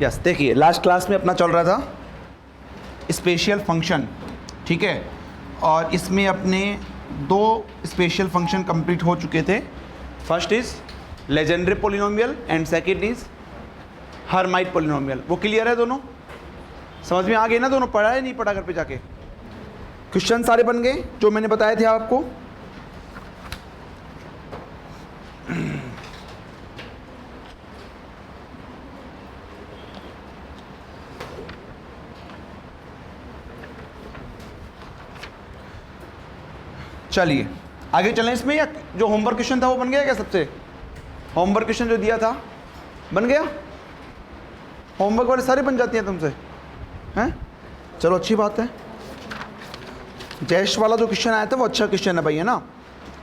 Yes, देखिए last class में अपना चल रहा था स्पेशल फंक्शन, ठीक है, और इसमें अपने दो स्पेशल फंक्शन कंप्लीट हो चुके थे। First is legendary polynomial and second is Hermite polynomial. वो क्लियर है? दोनों समझ में आ गए ना? दोनों पढ़ा है नहीं पढ़ा? घर पे जाके क्वेश्चन सारे बन गए जो मैंने बताए थे आपको। चलिए आगे चलें इसमें, या जो होमवर्क क्वेश्चन था वो बन गया क्या? सबसे होमवर्क क्वेश्चन जो दिया था बन गया? होमवर्क वाले सारे बन जाती हैं तुमसे, हैं? चलो अच्छी बात है। जैश वाला जो क्वेश्चन आया था वो अच्छा क्वेश्चन है भाई, है ना?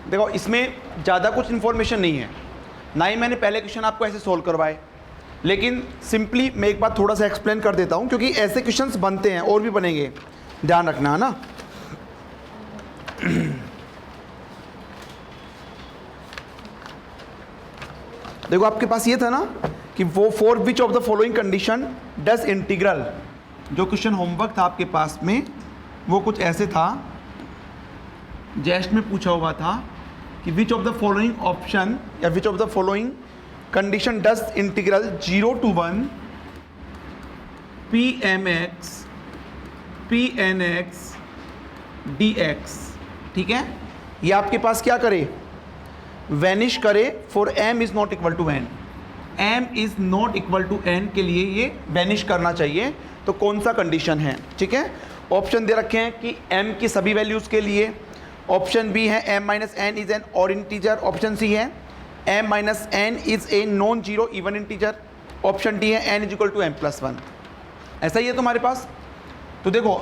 देखो इसमें ज़्यादा कुछ इन्फॉर्मेशन नहीं है, ना ही मैंने पहले क्वेश्चन आपको ऐसे सोल्व करवाए, लेकिन सिंपली मैं एक बात थोड़ा सा एक्सप्लेन कर देता हूँ, क्योंकि ऐसे क्वेश्चंस बनते हैं और भी बनेंगे, ध्यान रखना, है ना? देखो आपके पास ये था ना कि वो for which of the following condition does integral, जो क्वेश्चन होमवर्क था आपके पास में वो कुछ ऐसे था, जैस्ट में पूछा हुआ था कि which of the following option या which of the following condition does integral 0 to 1 pmx pnx dx, ठीक है? ये आपके पास क्या करे? वैनिश करे for m is not equal to n। m is not equal to n के लिए ये वैनिश करना चाहिए। तो कौन सा कंडीशन है? ठीक है, ऑप्शन दे रखे हैं कि m की सभी वैल्यूज़ के लिए। ऑप्शन बी है m minus n is an odd integer. Option C है m minus n is a non zero even integer. Option D है n is equal to m+1। ऐसा ही है तुम्हारे पास। तो देखो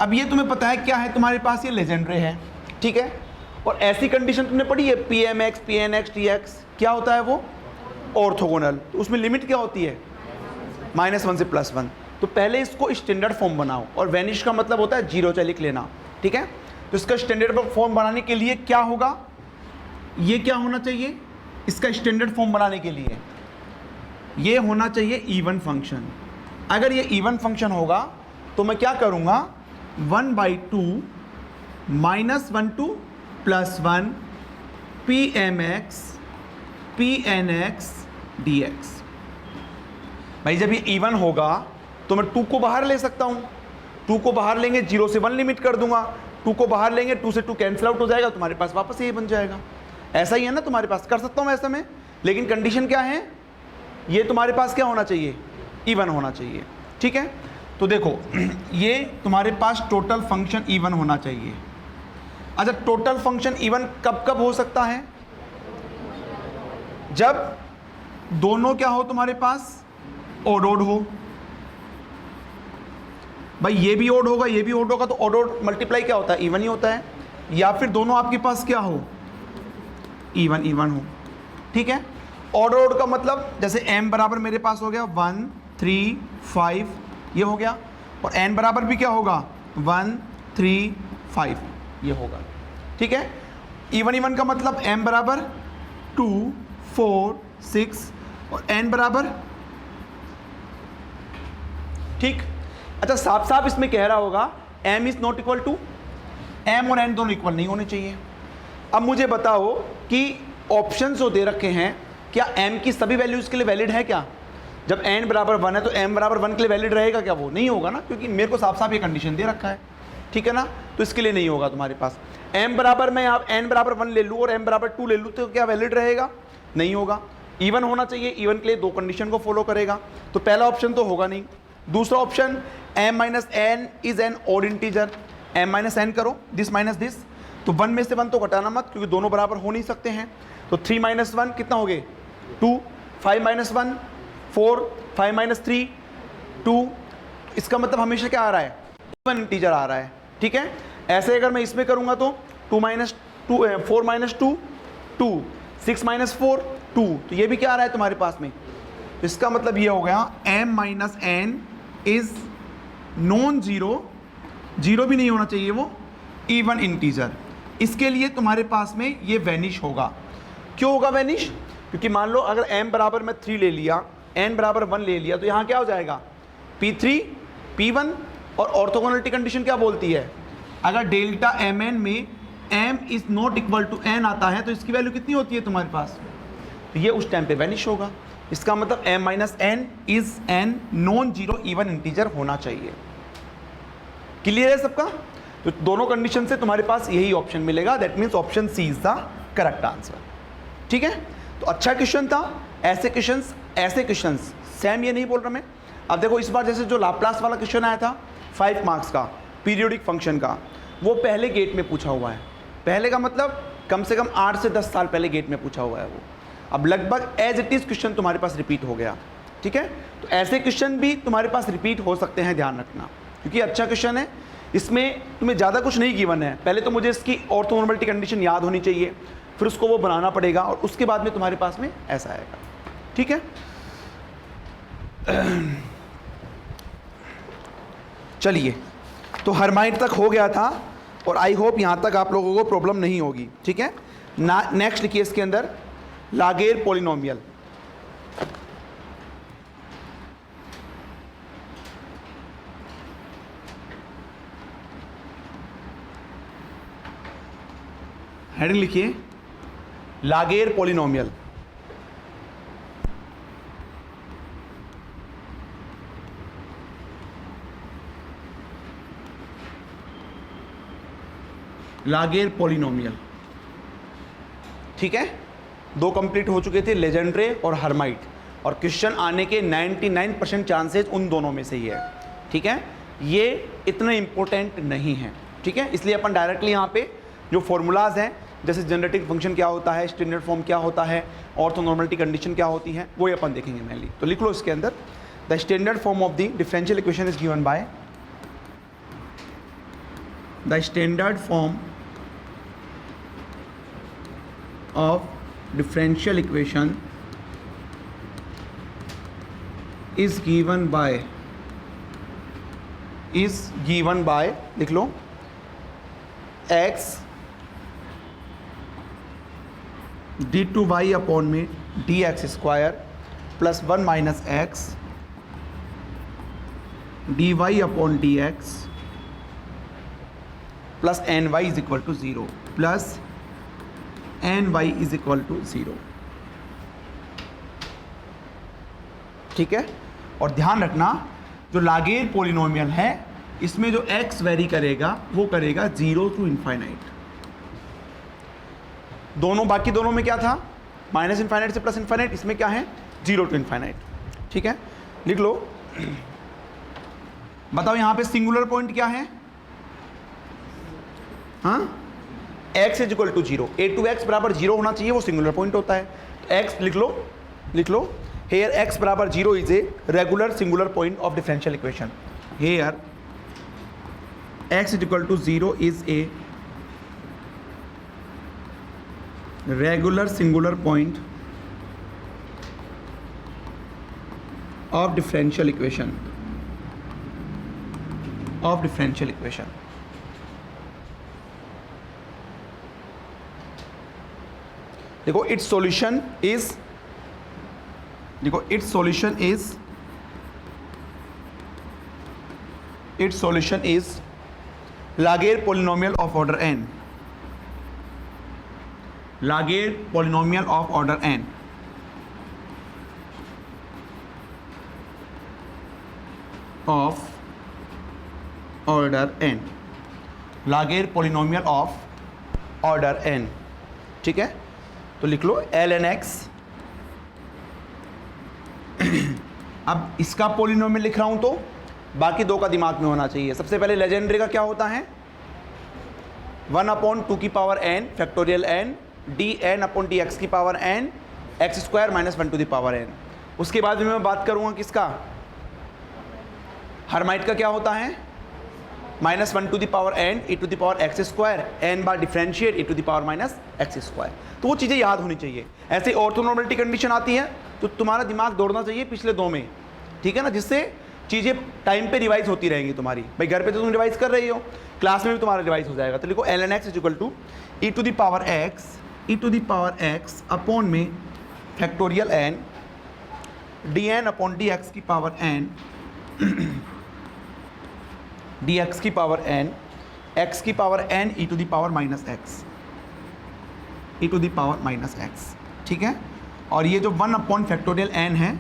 अब ये तुम्हें पता है क्या है तुम्हारे पास, ये लेजेंडरी है, ठीक है, और ऐसी कंडीशन तुमने पढ़ी है pmx pnx dx, क्या होता है वो? ऑर्थोगोनल। तो उसमें लिमिट क्या होती है? -1 से +1। तो पहले इसको स्टैंडर्ड फॉर्म बनाओ, और वैनिश का मतलब होता है जीरो, चाहे लिख लेना, ठीक है? तो इसका स्टैंडर्ड फॉर्म बनाने के लिए क्या होगा? ये क्या होना चाहिए? इसका स्टैंडर्ड फॉर्म बनाने के लिए ये होना चाहिए इवन फंक्शन। अगर ये इवन फंक्शन होगा तो मैं क्या करूँगा? 1/2 -1 to +1 pmx pnx dx। भाई जब ये इवन होगा तो मैं 2 को बाहर ले सकता हूँ। 2 को बाहर लेंगे, 0 से 1 लिमिट कर दूंगा। 2 को बाहर लेंगे, 2 से 2 कैंसिल आउट हो जाएगा, तुम्हारे पास वापस ये बन जाएगा। ऐसा ही है ना तुम्हारे पास? कर सकता हूँ ऐसा में, लेकिन कंडीशन क्या है? ये तुम्हारे पास क्या होना चाहिए? इवन होना चाहिए, ठीक है? तो देखो ये तुम्हारे पास टोटल फंक्शन इवन होना चाहिए। अच्छा, टोटल फंक्शन इवन कब कब हो सकता है? जब दोनों क्या हो तुम्हारे पास? ओड ओड हो। भाई ये भी ओड होगा, ये भी ओड होगा, तो ओड ओड मल्टीप्लाई क्या होता है? इवन ही होता है। या फिर दोनों आपके पास क्या हो? इवन इवन हो, ठीक है? ऑड ओड का मतलब जैसे m बराबर मेरे पास हो गया 1 3 5, ये हो गया, और n बराबर भी क्या होगा? 1 3 5, ये होगा, ठीक है? इवन इवन का मतलब m बराबर 2 4 6 और n बराबर, ठीक? अच्छा, साफ साफ इसमें कह रहा होगा m is not equal to, m और n दोनों इक्वल नहीं होने चाहिए। अब मुझे बताओ कि ऑप्शन जो दे रखे हैं क्या m की सभी वैल्यूज़ के लिए वैलिड है क्या? जब n बराबर 1 है तो m बराबर 1 के लिए वैलिड रहेगा क्या? वो नहीं होगा ना, क्योंकि मेरे को साफ साफ ये कंडीशन दे रखा है, ठीक है ना? तो इसके लिए नहीं होगा तुम्हारे पास। m बराबर मैं यहाँ n बराबर 1 ले लूँ और m बराबर 2 ले लूँ तो क्या वैलिड रहेगा? नहीं होगा। इवन होना चाहिए, इवन के लिए दो कंडीशन को फॉलो करेगा, तो पहला ऑप्शन तो होगा नहीं। दूसरा option m minus n is an odd integer. m minus n करो, दिस माइनस दिस, तो 1 में से 1 तो घटाना मत, क्योंकि दोनों बराबर हो नहीं सकते हैं। तो 3 - 1 कितना हो गए? 2, 5 - 1 4, 5 - 3 2। इसका मतलब हमेशा क्या आ रहा है? इवन इंटीजर आ रहा है, ठीक है? ऐसे अगर मैं इसमें करूँगा तो 4 - 2 2, 6 - 4 2, तो ये भी क्या आ रहा है तुम्हारे पास में? इसका मतलब ये हो गया m minus n is non zero, zero भी नहीं होना चाहिए, वो इवन इंटीजर। इसके लिए तुम्हारे पास में ये वैनिश होगा। क्यों होगा वैनिश? क्योंकि मान लो अगर m बराबर मैं 3 ले लिया, n बराबर 1 ले लिया तो यहाँ क्या हो जाएगा P3 P1। और ऑर्थोगोनलिटी कंडीशन क्या बोलती है, अगर डेल्टा mn में m is not equal to n आता है तो इसकी वैल्यू कितनी होती है तुम्हारे पास, तो ये उस टाइम पे वैनिश होगा। इसका मतलब m minus n is n non zero even integer होना चाहिए। क्लियर है सबका? तो दोनों कंडीशन से तुम्हारे पास यही ऑप्शन मिलेगा, that means option C is the correct answer. ठीक है, तो अच्छा क्वेश्चन था। ऐसे क्वेश्चंस सेम ये नहीं बोल रहा मैं। अब देखो इस बार जैसे जो लाप्लास वाला क्वेश्चन आया था 5 मार्क्स का पीरियोडिक फंक्शन का, वो पहले गेट में पूछा हुआ है। पहले का मतलब कम से कम 8 से 10 साल पहले गेट में पूछा हुआ है वो। अब लगभग एज इट इज क्वेश्चन तुम्हारे पास रिपीट हो गया। ठीक है, तो ऐसे क्वेश्चन भी तुम्हारे पास रिपीट हो सकते हैं, ध्यान रखना, क्योंकि अच्छा क्वेश्चन है। इसमें तुम्हें ज़्यादा कुछ नहीं गिवन है, पहले तो मुझे इसकी ऑर्थोनॉर्मलिटी कंडीशन याद होनी चाहिए, फिर उसको वो बनाना पड़ेगा और उसके बाद में तुम्हारे पास में ऐसा आएगा। ठीक है, चलिए, तो हर्माइट तक हो गया था और आई होप यहाँ तक आप लोगों को प्रॉब्लम नहीं होगी। ठीक है, नेक्स्ट लिखिए इसके अंदर लागेर पॉलिनोमियल। हेडिंग लिखिए लागेर पॉलिनोमियल। लागेर पॉलिनोमियल। ठीक है, दो कंप्लीट हो चुके थे, लेजेंड्रे और हर्माइट, और क्वेश्चन आने के 99% चांसेस उन दोनों में से ही है। ठीक है, ये इतने इंपॉर्टेंट नहीं है। ठीक है, इसलिए अपन डायरेक्टली यहाँ पे जो फॉर्मूलाज हैं, जैसे जनरेटिंग फंक्शन क्या होता है, स्टैंडर्ड फॉर्म क्या होता है, ऑर्थोनॉर्मलिटी कंडीशन क्या होती है, वो अपन देखेंगे मेनली। तो लिख लो इसके अंदर, the standard form of the differential equation is given by the standard form of differential equation is given by लिख लो x D two Y upon में D X square plus 1 minus X D Y upon D X plus N Y is equal to 0 plus N Y is equal to 0। ठीक है, और ध्यान रखना जो लागेर पॉलिनोमियल है इसमें जो x वेरी करेगा वो करेगा 0 टू इनफाइनाइट। दोनों बाकी दोनों में क्या था, माइनस इनफाइनाइट से प्लस इनफाइनाइट, इसमें क्या है 0 टू इनफाइनाइट। ठीक है, लिख लो। बताओ यहां पे सिंगुलर पॉइंट क्या है, हाँ x is equal to 0, a two x बराबर 0 होना चाहिए, वो सिंगुलर पॉइंट होता है। तो x लिख लो हेयर x बराबर 0 is a regular singular point of differential equation. Here x is equal to 0 is a regular singular point of differential equation देखो its solution is Laguerre polynomial of order n, Laguerre polynomial of order n Laguerre polynomial of order n। ठीक है, तो लिख लो ln x। अब इसका polynomial लिख रहा हूं तो बाकी दो का दिमाग में होना चाहिए। सबसे पहले लेजेंड्री का क्या होता है, 1 अपॉन 2 की power n factorial n D N upon D X की power n X square minus 1 to the power n। उसके बाद में मैं बात करूंगा किसका, हर्माइट का क्या होता है, minus 1 to the power n e to the power x square n बार differentiate e to the power minus x square. तो वो चीज़ें याद होनी चाहिए। ऐसे ऑर्थोनॉर्मलिटी कंडीशन आती है तो तुम्हारा दिमाग दौड़ना चाहिए पिछले दो में, ठीक है ना, जिससे चीज़ें टाइम पे रिवाइज होती रहेंगी तुम्हारी। भाई घर पे तो तुम रिवाइज कर रही हो, क्लास में भी तुम्हारा रिवाइज हो जाएगा। तो लिखो ln x is equal to e to the power x upon में factorial n dn upon dx की पावर n dx की पावर n x की power n e to the power minus x e to the power minus x, ठीक है। और ये जो 1 upon factorial n है,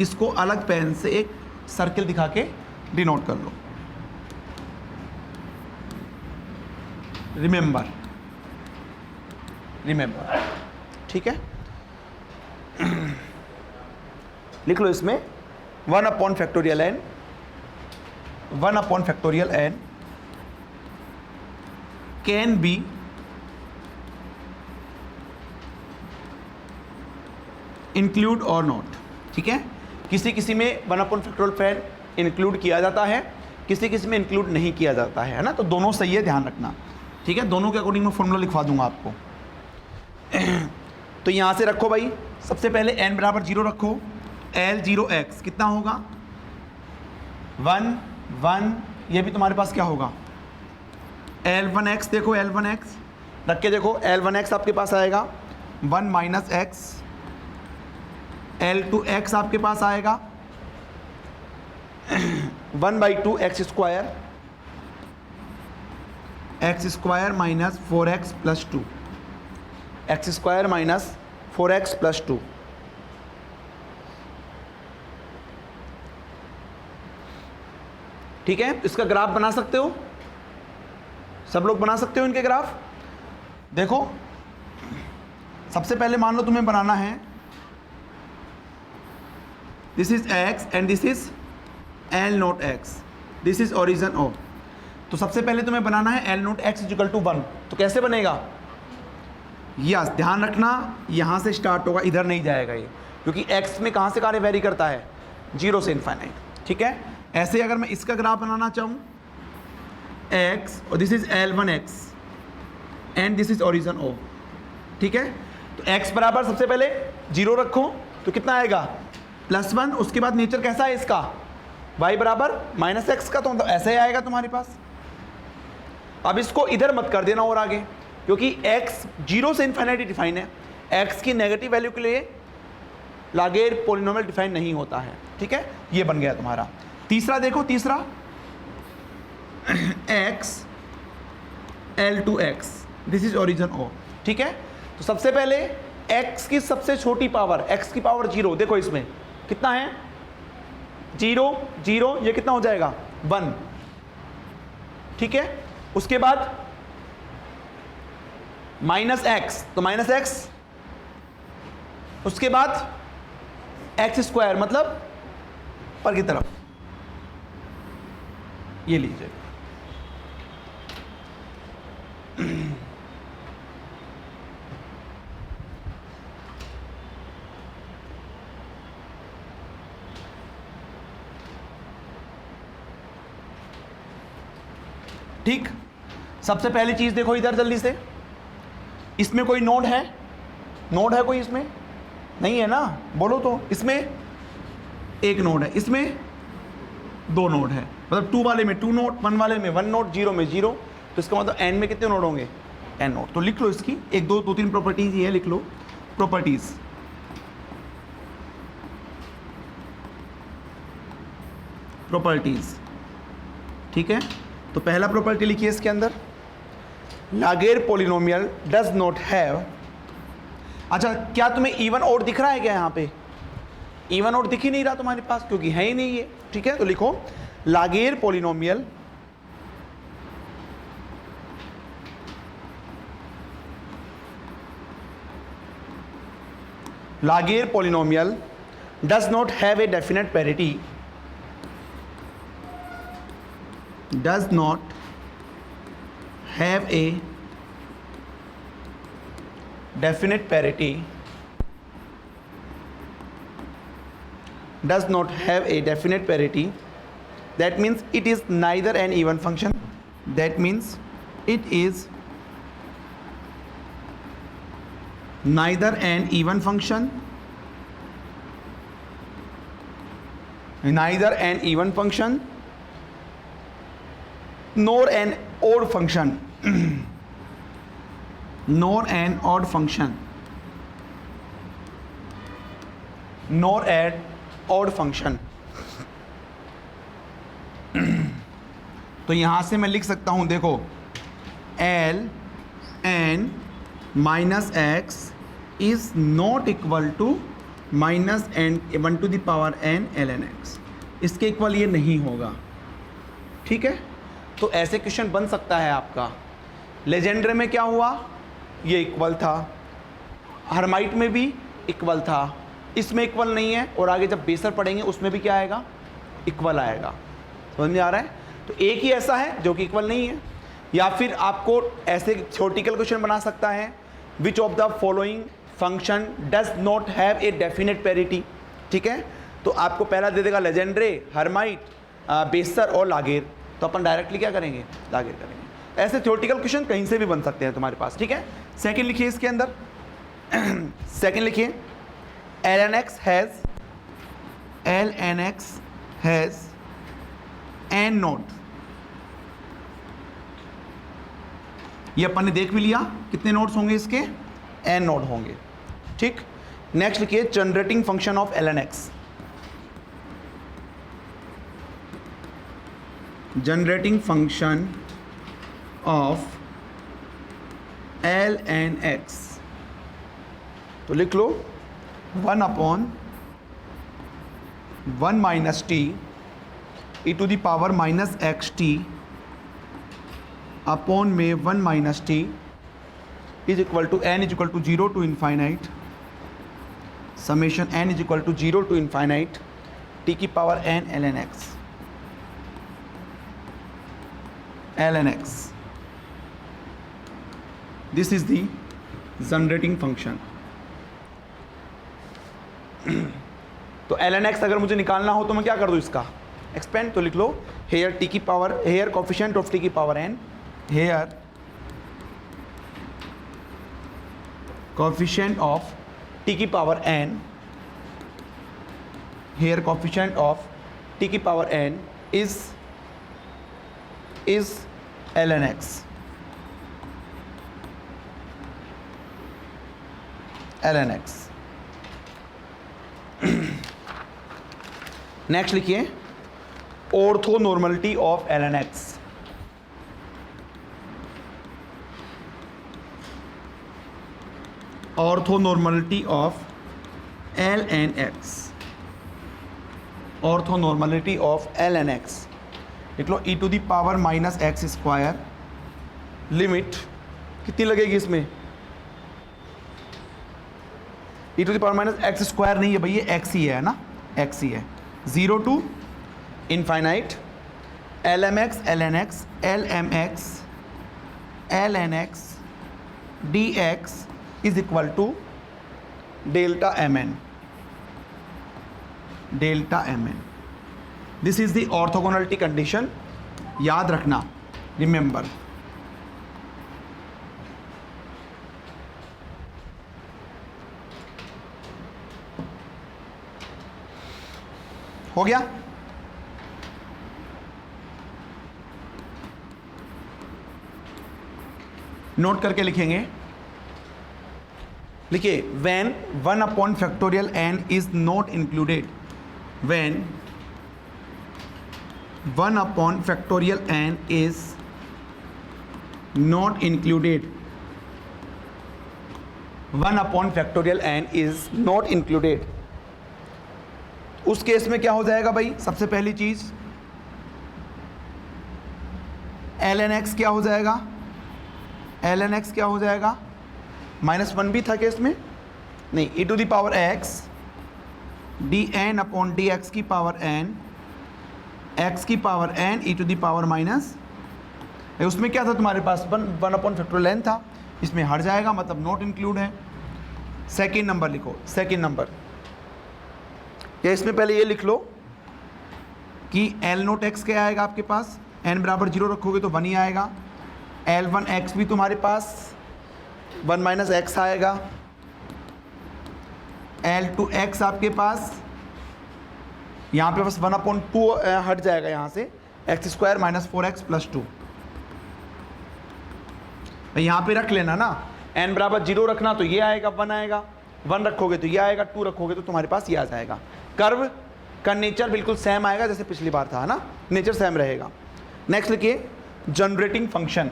इसको अलग पेन से एक सर्किल दिखा के डिनोट कर लो। रिमेंबर, ठीक है। लिख लो इसमें 1 upon factorial n, 1 upon factorial n can be include और नॉट, ठीक है। किसी किसी में 1 अपॉन फैक्टोरियल n इंक्लूड किया जाता है, किसी किसी में इंक्लूड नहीं किया जाता है ना। तो दोनों सही है, ध्यान रखना, ठीक है। दोनों के अकॉर्डिंग मैं फॉर्मूला लिखवा दूंगा आपको। तो यहाँ से रखो भाई, सबसे पहले n बराबर 0 रखो। L0x कितना होगा 1 1, ये भी तुम्हारे पास क्या होगा L1x, देखो L1x रख के देखो, L1x आपके पास आएगा 1 माइनस एक्स, L2x आपके पास आएगा 1/2 x square minus 4x plus 2, x square minus 4x plus 2, ठीक है। इसका ग्राफ बना सकते हो, सब लोग बना सकते हो इनके ग्राफ। देखो सबसे पहले मान लो तुम्हें बनाना है, this is x and this is L naught x, this is origin O। तो सबसे पहले तुम्हें बनाना है L naught x equal to 1। तो कैसे बनेगा, यस ध्यान रखना, यहाँ से स्टार्ट होगा, इधर नहीं जाएगा ये, क्योंकि x में कहाँ से कहाँ वेरी करता है, 0 से इनफाइनाइट, ठीक है। ऐसे अगर मैं इसका ग्राफ बनाना चाहूँ x और this is L1x and this is origin O, ठीक है। तो x बराबर सबसे पहले 0 रखो, तो कितना आएगा +1। उसके बाद नेचर कैसा है इसका, y बराबर माइनस एक्स का, तो मतलब ऐसे ही आएगा तुम्हारे पास। अब इसको इधर मत कर देना और आगे, क्योंकि x 0 से इनफाइनाइट डिफाइन है, x की नेगेटिव वैल्यू के लिए लागेर पॉलिनोमियल डिफाइन नहीं होता है, ठीक है। ये बन गया तुम्हारा। तीसरा देखो, तीसरा x L2x, this is origin O, ठीक है। तो सबसे पहले x की सबसे छोटी पावर, x की पावर 0, देखो इसमें कितना है 0 0, ये कितना हो जाएगा 1, ठीक है। उसके बाद माइनस एक्स, तो माइनस एक्स, उसके बाद एक्स स्क्वायर मतलब ऊपर की तरफ, ये लीजिए। ठीक, सबसे पहली चीज देखो इधर जल्दी से, इसमें कोई नोड है, नोड है कोई इसमें नहीं है ना, बोलो तो। इसमें एक नोड है, इसमें 2 नोड है, मतलब 2 वाले में 2 नोड, 1 वाले में 1 नोड, 0 में 0, तो इसका मतलब n में कितने नोड होंगे, n नोड। तो लिख लो इसकी 1 2 2 3 प्रॉपर्टीज ये है, लिख लो प्रॉपर्टीज, ठीक है। तो पहला प्रॉपर्टी लिखिए इसके अंदर, लागेर पॉलिनोमियल डज नॉट हैव, अच्छा क्या तुम्हें इवन ओड दिख रहा है क्या, यहाँ पे इवन ओड दिख ही नहीं रहा तुम्हारे पास, क्योंकि है ही नहीं ये, ठीक है। तो लिखो लागेर polynomial does not have a definite parity, does not have a definite parity, does not have a definite parity, that means it is neither an even function, that means it is neither an even function, nor an odd function, nor an odd function. तो यहां से मैं लिख सकता हूं, देखो l n minus x is not equal to minus n 1 to the power N L N x, इसके equal ये नहीं होगा। ठीक है, तो ऐसे क्वेश्चन बन सकता है आपका। लेजेंडर में क्या हुआ, ये इक्वल था, हर्माइट में भी इक्वल था, इसमें इक्वल नहीं है, और आगे जब बेसर पढ़ेंगे उसमें भी क्या आएगा, इक्वल आएगा। समझ में आ रहा है? तो एक ही ऐसा है जो कि इक्वल नहीं है। या फिर आपको ऐसे थ्योरेटिकल क्वेश्चन बना सकता है, विच of the following function does not have a definite parity. ठीक है, तो आपको पहला दे देगा लेजेंड्रे, हर्माइट, बेसर और लागेर, तो अपन डायरेक्टली क्या करेंगे, लागेर करेंगे। ऐसे थ्योरेटिकल क्वेश्चन कहीं से भी बन सकते हैं तुम्हारे पास। ठीक है, सेकंड लिखिए इसके अंदर, सेकंड लिखिए ln x has n node. ये अपन ने देख भी लिया, कितने नोड्स होंगे इसके, n नोड होंगे। ठीक, नेक्स्ट लिखिए generating function of ln x। Generating function of ln x, तो लिख लो 1 upon 1 minus T E to the power minus X T upon में 1 minus T is equal to N is equal to 0 to infinite summation N is equal to 0 to infinite T की power N L N X. This is the generating function. तो ln x अगर मुझे निकालना हो तो मैं क्या कर दूं, इसका एक्सपेंड। तो लिख लो हेयर टी की power, here coefficient of T की power n, here coefficient of T की power n, here coefficient of T की power n is ln x। ln x। Next लिखिए orthonormality of ln x। Orthonormality of ln x, orthonormality of ln x लिख लो e to the power minus x square, limit कितनी लगेगी इसमें, e to the power minus x square नहीं है भाई, ये x ही है ना, x ही है, 0 to infinite lmx ln x dx is equal to delta mn। This is the orthogonality condition, याद रखना, रिमेंबर। हो गया? नोट करके लिखेंगे, लिखिए when 1 upon factorial n is not included, when 1 upon factorial n is not included, 1 upon factorial n is not included, उस case में क्या हो जाएगा भाई, सबसे पहली चीज ln x क्या हो जाएगा, ln x क्या हो जाएगा, -1 भी था केस में नहीं, e to the power x dn upon dx की पावर n, x की power n e to the power minus, उसमें क्या था तुम्हारे पास 1 अपॉन फैक्टोरियल n था, इसमें हट जाएगा, मतलब नॉट इंक्लूड है। सेकेंड नंबर लिखो, सेकेंड नंबर, या इसमें पहले ये लिख लो कि L नोट x क्या आएगा आपके पास, n बराबर 0 रखोगे तो 1 ही आएगा, L1 x भी तुम्हारे पास 1 माइनस एक्स आएगा, L2 x आपके पास यहाँ पे बस 1/2 हट जाएगा यहाँ से, x square minus 4x plus 2, यहाँ पे रख लेना ना, n बराबर 0 रखना तो ये आएगा 1 आएगा, 1 रखोगे तो ये आएगा, 2 रखोगे तो तुम्हारे पास ये आ जाएगा। कर्व का नेचर बिल्कुल सेम आएगा जैसे पिछली बार था, है ना, नेचर सेम रहेगा। नेक्स्ट लिखिए जनरेटिंग फंक्शन।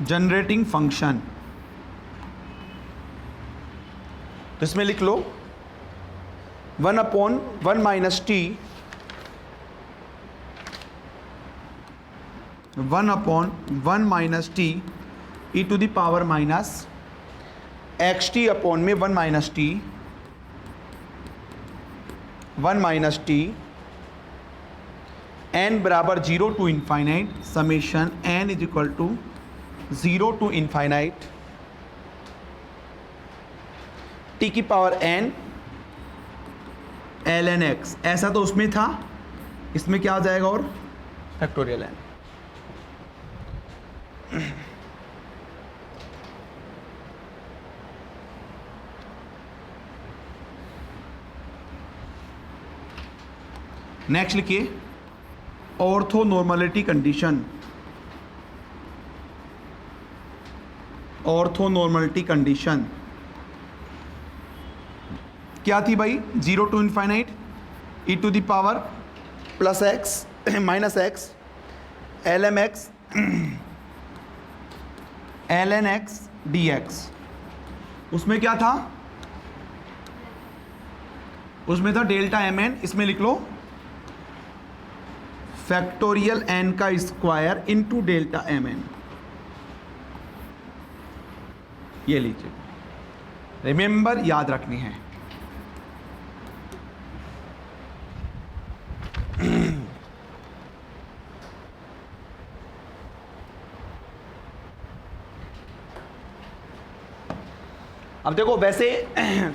जनरेटिंग फंक्शन, तो इसमें लिख लो 1/1 minus T 1/1 minus T E to the power minus X T upon में 1 minus T 1 minus T N बराबर 0 to infinite summation N is equal to 0 to infinite T की power N L N X. ऐसा तो उसमें था, इसमें क्या आ जाएगा और फैक्टोरियल एन। नेक्स्ट लिखिए ऑर्थोनॉर्मलिटी कंडीशन। ऑर्थोनॉर्मलिटी कंडीशन क्या थी भाई? 0 to infinite e to the power plus x minus x l m x l N x d x. उसमें क्या था? उसमें था डेल्टा एम एन। इसमें लिख लो फैक्टोरियल एन का square into delta m n. ये लीजिए, रिमेंबर, याद रखनी है। अब देखो वैसे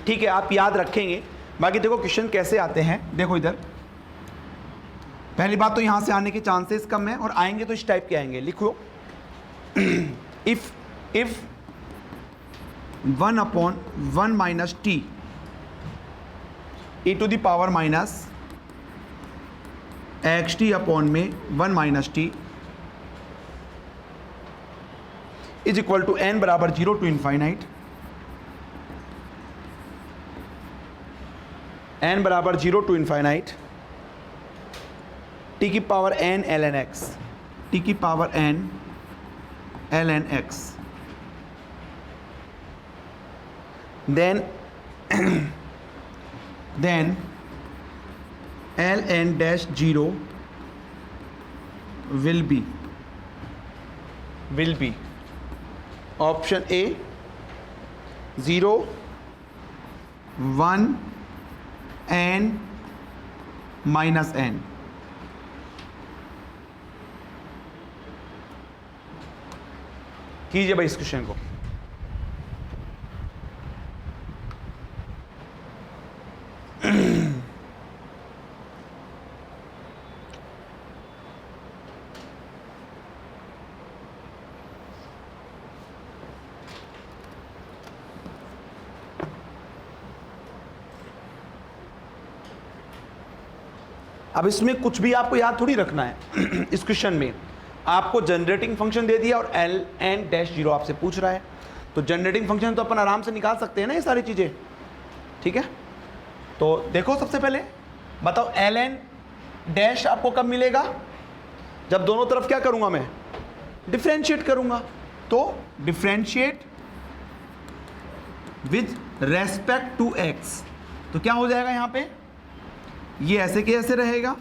ठीक है, आप याद रखेंगे, बाकी देखो क्वेश्चन कैसे आते हैं। देखो इधर पहली बात तो यहां से आने के चांसेस कम है, और आएंगे तो इस टाइप के आएंगे। लिखो if 1/1 minus T E to the power minus X T upon में 1 minus T is equal to N बराबर 0 टू इनफाइनाइट एन बराबर 0 टू इनफाइनाइट टी की power N L N X, T की power N L N X. then ln dash 0 will be option A 0 1 n minus n। कीजिए भाई इस question को। अब इसमें कुछ भी आपको याद थोड़ी रखना है। इस क्वेश्चन में आपको जनरेटिंग फंक्शन दे दिया और एल एन डैश 0 आपसे पूछ रहा है, तो जनरेटिंग फंक्शन तो अपन आराम से निकाल सकते हैं ना ये सारी चीज़ें, ठीक है। तो देखो सबसे पहले बताओ एल एन डैश आपको कब मिलेगा? जब दोनों तरफ क्या करूंगा मैं? डिफ्रेंशिएट करूंगा। तो differentiate with respect to x, तो क्या हो जाएगा यहाँ पे? ये ऐसे के ऐसे रहेगा,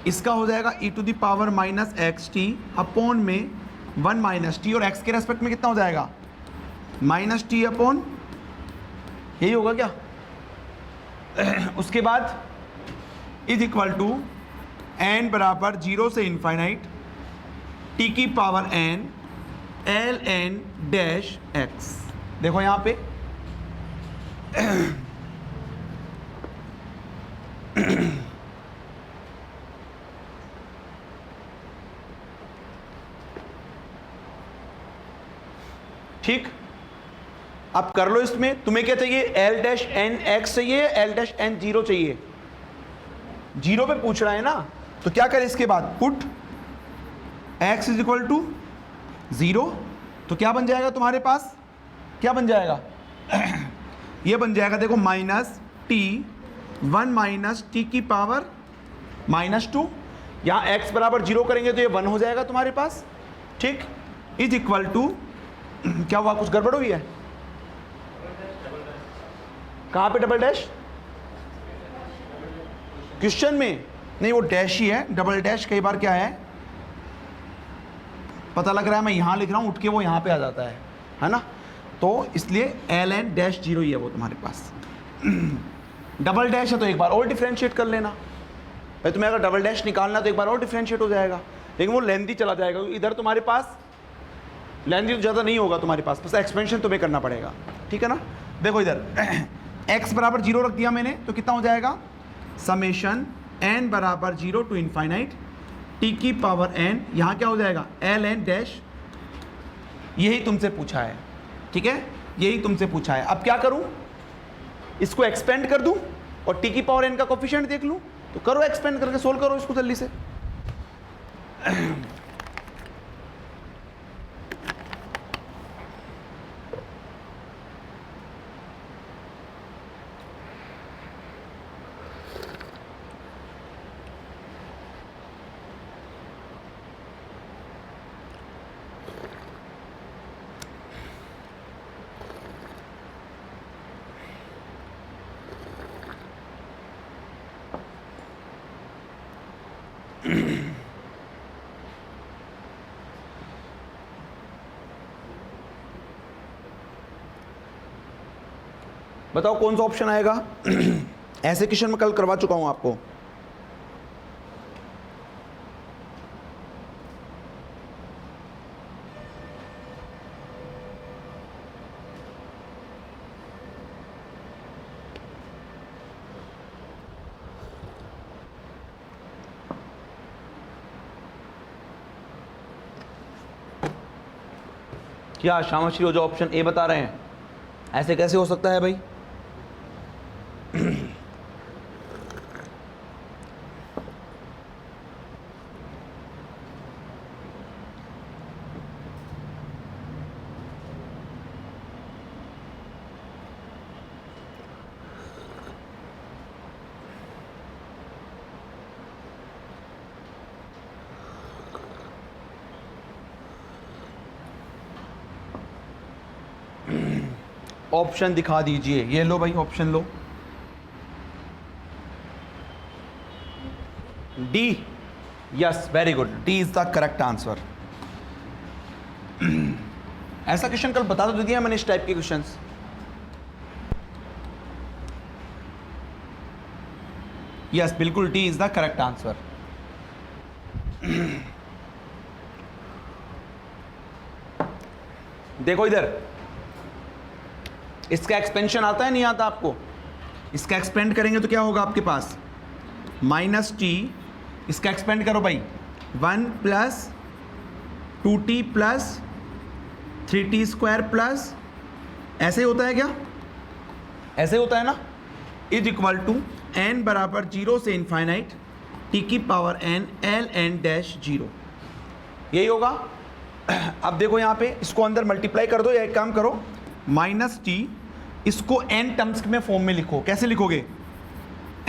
इसका हो जाएगा E to the power minus X T upon में 1 माइनस टी, और एक्स के रेस्पेक्ट में कितना हो जाएगा? माइनस टी अपॉन, यही होगा क्या? उसके बाद इज इक्वल टू एन बराबर 0 से इनफाइनाइट टी की power N L n dash x. देखो यहाँ पे ठीक, अब कर लो। इसमें तुम्हें क्या चाहिए? एल डैश एन एक्स चाहिए, एल डैश एन 0 चाहिए। 0 पे पूछ रहा है ना, तो क्या करें इसके बाद? Put x is equal to 0, तो क्या बन जाएगा तुम्हारे पास? क्या बन जाएगा ये बन जाएगा देखो माइनस टी 1 माइनस टी की पावर -2, यहाँ x बराबर 0 करेंगे तो ये 1 हो जाएगा तुम्हारे पास, ठीक, इज इक्वल टू क्या हुआ, कुछ गड़बड़ हुई है, कहाँ पे डबल डैश, क्वेश्चन में नहीं वो डैश ही है, डबल डैश कई बार क्या है पता लग रहा है मैं यहाँ लिख रहा हूँ उठ के वो यहाँ पे आ जाता है ना, तो इसलिए ln डैश 0 ही है वो तुम्हारे पास। डबल डैश है तो एक बार और डिफ्रेंशिएट कर लेना भाई, तुम्हें अगर डबल डैश निकालना तो एक बार और डिफ्रेंशिएट हो जाएगा, लेकिन वो लेंथी चला जाएगा, इधर तुम्हारे पास लेंथी तो ज़्यादा नहीं होगा तुम्हारे पास, बस एक्सपेंशन तुम्हें करना पड़ेगा, ठीक है ना। देखो इधर x बराबर 0 रख दिया मैंने तो कितना हो जाएगा, समेशन n बराबर 0 टू इनफाइनाइट t की पावर n, यहाँ क्या हो जाएगा ln डैश, यही तुमसे पूछा है, ठीक है, यही तुमसे पूछा है। अब क्या करूँ, इसको एक्सपेंड कर दूँ और t की पावर n का कोफिशिएंट देख लूँ, तो करो एक्सपेंड करके सोल्व करो इसको जल्दी से। बताओ कौन सा ऑप्शन आएगा। ऐसे क्वेश्चन में कल करवा चुका हूं आपको। क्या श्यामश्री हो जो ऑप्शन ए बता रहे हैं, ऐसे कैसे हो सकता है भाई। ऑप्शन दिखा दीजिए, ये लो भाई option low. D, yes very good, D is the correct answer. ऐसा क्वेश्चन कल बता तो दिया मैंने इस टाइप के क्वेश्चंस। यस बिल्कुल D is the correct answer. देखो इधर, इसका एक्सपेंशन आता है नहीं आता आपको, इसका एक्सपेंड करेंगे तो क्या होगा आपके पास माइनस टी, इसका एक्सपेंड करो भाई 1 plus 2t plus 3t square plus, ऐसे ही होता है क्या, ऐसे होता है ना, इज इक्वल टू n बराबर 0 से इनफाइनाइट t की पावर n ln डैश 0, यही होगा। अब देखो यहाँ पे इसको अंदर मल्टीप्लाई कर दो, या एक काम करो माइनस टी, इसको n टर्म्स में फॉर्म में लिखो। कैसे लिखोगे,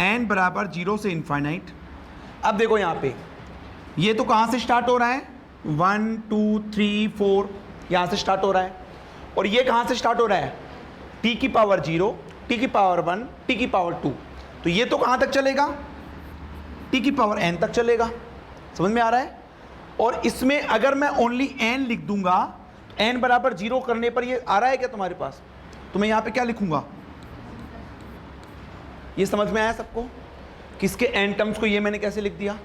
n बराबर 0 से इनफाइनाइट। अब देखो यहाँ पे ये तो कहाँ से स्टार्ट हो रहा है 1 2 3 4, यहाँ से स्टार्ट हो रहा है, और ये कहाँ से स्टार्ट हो रहा है t की पावर 0, t की पावर 1, t की पावर 2, तो ये तो कहाँ तक चलेगा t की पावर n तक चलेगा। समझ में आ रहा है। और इसमें अगर मैं ओनली n लिख दूंगा, n बराबर 0 करने पर ये आ रहा है क्या तुम्हारे पास, तो मैं यहाँ पे क्या लिखूंगा, ये समझ में आया सबको, किसके n टर्म्स को ये मैंने कैसे लिख दिया,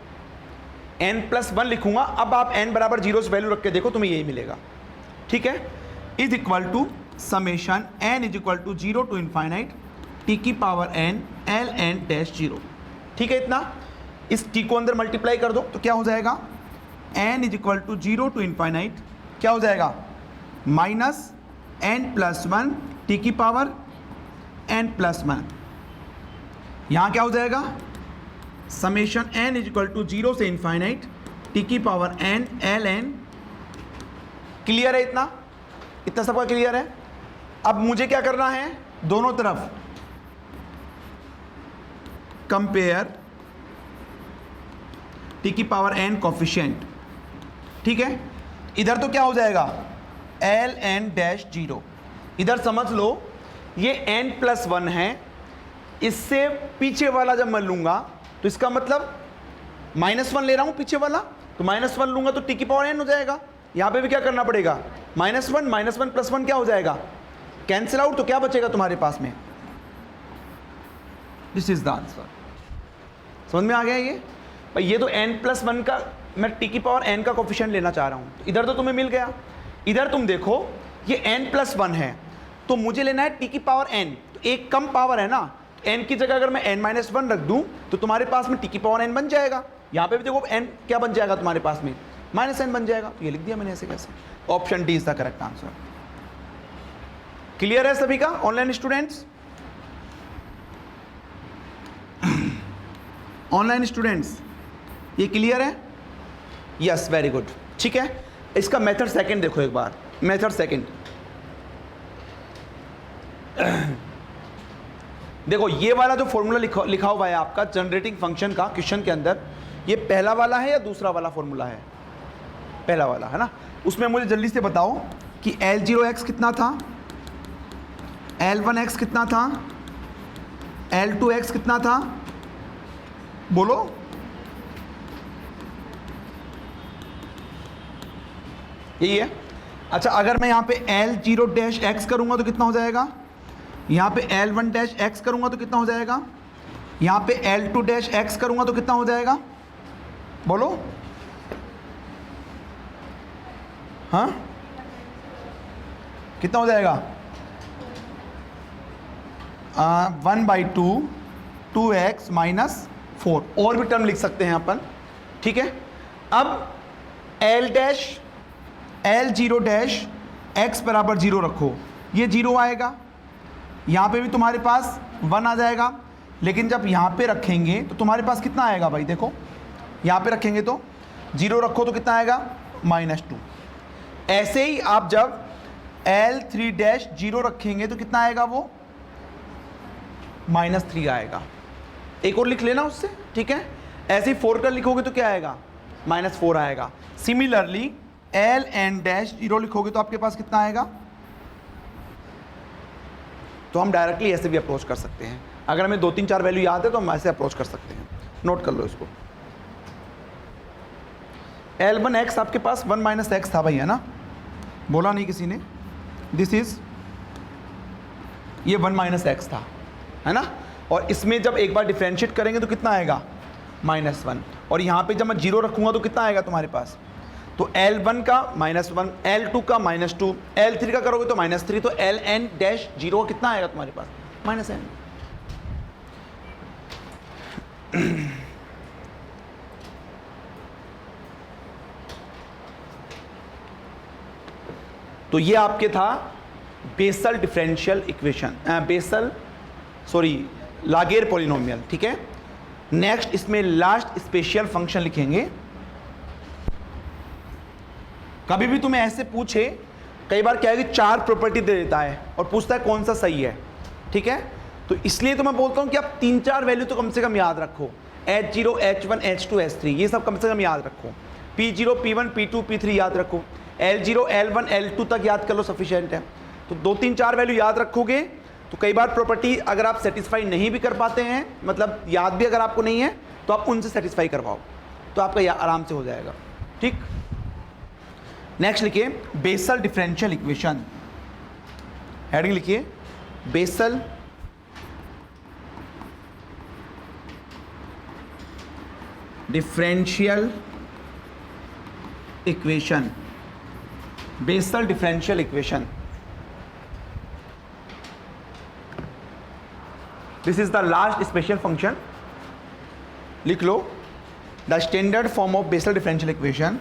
n प्लस 1 लिखूंगा। अब आप n बराबर 0 से वैल्यू रख के देखो, तुम्हें यही मिलेगा, ठीक है। Is equal to summation n is equal to 0 to infinite t की पावर n ln डैश 0, ठीक है। इतना इस t को अंदर मल्टीप्लाई कर दो तो क्या हो जाएगा, n is equal to 0 to infinite क्या हो जाएगा माइनस n प्लस 1 t की पावर n प्लस 1, यहाँ क्या हो जाएगा summation n is equal to 0 से इनफाइनाइट t की पावर n ln। क्लियर है इतना, इतना सबका क्लियर है। अब मुझे क्या करना है, दोनों तरफ कंपेयर टी की पावर एन कोफिशिएंट, ठीक है। इधर तो क्या हो जाएगा, एल एन डैश जीरो, इधर समझ लो ये n प्लस 1 है, इससे पीछे वाला जब मैं लूंगा तो इसका मतलब -1 ले रहा हूं पीछे वाला, तो -1 लूंगा तो टी की पावर n हो जाएगा। यहां पे भी क्या करना पड़ेगा, -1 प्लस 1 क्या हो जाएगा, कैंसिल आउट, तो क्या बचेगा तुम्हारे पास में, दिस इज द आंसर। समझ में आ गया ये भाई, ये तो n प्लस 1 का मैं टी की पावर n का कोफिशिएंट लेना चाह रहा हूं, इधर तो तुम्हें मिल गया। इधर तुम देखो ये n प्लस 1 है, तो मुझे लेना है टी की पावर n, तो एक कम पावर है ना, n की जगह अगर मैं n माइनस 1 रख दूं तो तुम्हारे पास में टी की पावर n बन जाएगा। यहां पे भी देखो n क्या बन जाएगा तुम्हारे पास में, -n बन जाएगा, तो ये लिख दिया मैंने ऐसे कैसे। Option D is the correct answer. Clear है सभी का ऑनलाइन स्टूडेंट्स, ऑनलाइन स्टूडेंट्स ये क्लियर है, यस वेरी गुड, ठीक है। इसका मेथड सेकंड देखो एक बार, मेथड सेकंड देखो, ये वाला जो फॉर्मूला लिखा हुआ है आपका जनरेटिंग फंक्शन का क्वेश्चन के अंदर, ये पहला वाला है या दूसरा वाला फॉर्मूला है, पहला वाला है ना। उसमें मुझे जल्दी से बताओ कि L0x कितना था, L1x कितना था, L2x कितना था, बोलो। यही है। अच्छा, अगर मैं यहाँ पे L0 डैश एक्स करूँगा तो कितना हो जाएगा, यहाँ पे L1 डैश एक्स करूँगा तो कितना हो जाएगा, यहाँ पे L2 डैश एक्स करूँगा तो कितना हो जाएगा, बोलो। हाँ कितना हो जाएगा, 1/2 2x माइनस 4, और भी टर्म लिख सकते हैं अपन, ठीक है। अब L0 डैश x बराबर 0 रखो, ये 0 आएगा, यहाँ पे भी तुम्हारे पास 1 आ जाएगा, लेकिन जब यहाँ पे रखेंगे तो तुम्हारे पास कितना आएगा भाई, देखो यहाँ पे रखेंगे तो 0 रखो तो कितना आएगा, -2। ऐसे ही आप जब L3 डैश 0 रखेंगे तो कितना आएगा, वो -3 आएगा। एक और लिख लेना उससे, ठीक है। ऐसे ही 4 का लिखोगे तो क्या आएगा, -4 आएगा। सिमिलरली Ln डैश 0 लिखोगे तो आपके पास कितना आएगा, तो हम डायरेक्टली ऐसे भी अप्रोच कर सकते हैं। अगर हमें 2 3 4 वैल्यू याद है तो हम ऐसे अप्रोच कर सकते हैं, नोट कर लो इसको। L1x आपके पास 1 - x था भाई, है ना, बोला नहीं किसी ने, दिस इज ये 1 - x था, है ना। और इसमें जब एक बार डिफरेंशिएट करेंगे तो कितना आएगा, -1, और यहाँ पे जब मैं 0 रखूँगा तो कितना आएगा तुम्हारे पास, तो L1 का -1, L2 का -2, L3 का करोगे तो -3, तो Ln डैश 0 कितना आएगा तुम्हारे पास, -n। तो ये आपके था बेसल डिफरेंशियल इक्वेशन, लागेर पॉलिनोमियल, ठीक है। नेक्स्ट इसमें लास्ट स्पेशल फंक्शन लिखेंगे। कभी भी तुम्हें ऐसे पूछे, कई बार क्या है कि 4 प्रॉपर्टी दे देता है और पूछता है कौन सा सही है, ठीक है। तो इसलिए तो मैं बोलता हूं कि आप 3-4 वैल्यू तो कम से कम याद रखो, H0 H1 H2 H3 ये सब कम से कम याद रखो, P0 P1 P2 P3 याद रखो, L0 L1 L2 तक याद कर लो, सफिशिएंट है। तो 2-3-4 वैल्यू याद रखोगे तो कई बार प्रॉपर्टी अगर आप सेटिस्फाई नहीं भी कर पाते हैं, मतलब याद भी अगर आपको नहीं है, तो आप उनसे सेटिस्फाई करवाओ, तो आपका आराम से हो जाएगा, ठीक। नेक्स्ट लिखिए बेसल डिफरेंशियल इक्वेशन, हेडिंग लिखिए Bessel differential equation, Bessel differential equation. This is the last special function, लिख लो the standard form of Bessel differential equation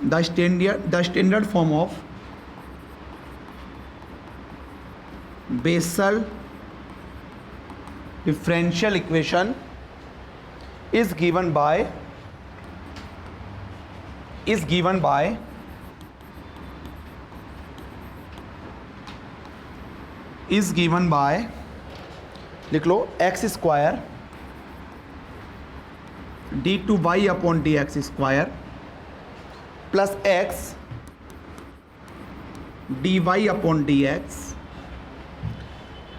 the standard form of Bessel differential equation is given by is given by लिख लो X square D two Y upon D X square plus X D Y upon D X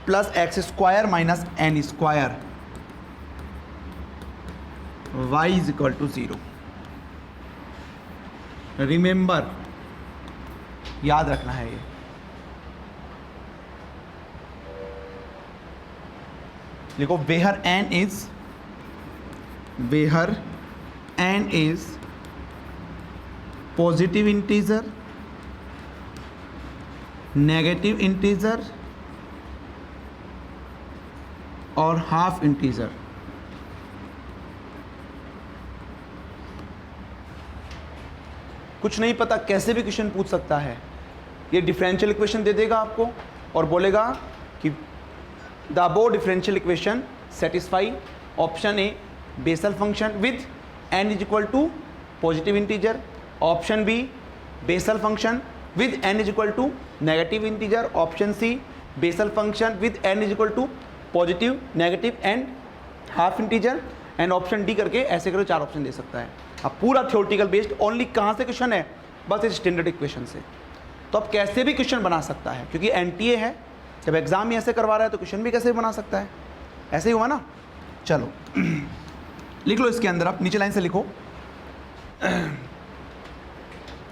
plus X square minus N square Y is equal to 0। Remember, याद रखना है ये। देखो where n is positive integer, negative integer और half integer. कुछ नहीं पता कैसे भी क्वेश्चन पूछ सकता है। ये डिफरेंशियल इक्वेशन दे देगा आपको और बोलेगा कि the above differential equation satisfy option A Bessel function with n is equal to positive integer, option B Bessel function with n is equal to negative integer, option C Bessel function with n is equal to positive, negative and half integer, and option D करके ऐसे करके 4 option दे सकता है। अब पूरा theoretical based only कहाँ से question है? बस इस स्टैंडर्ड इक्वेशन से। तो अब कैसे भी क्वेश्चन बना सकता है, क्योंकि एनटीए है, जब एग्जाम ही ऐसे करवा रहा है तो क्वेश्चन भी कैसे भी बना सकता है। ऐसे ही हुआ ना। चलो लिख लो इसके अंदर, आप नीचे लाइन से लिखो,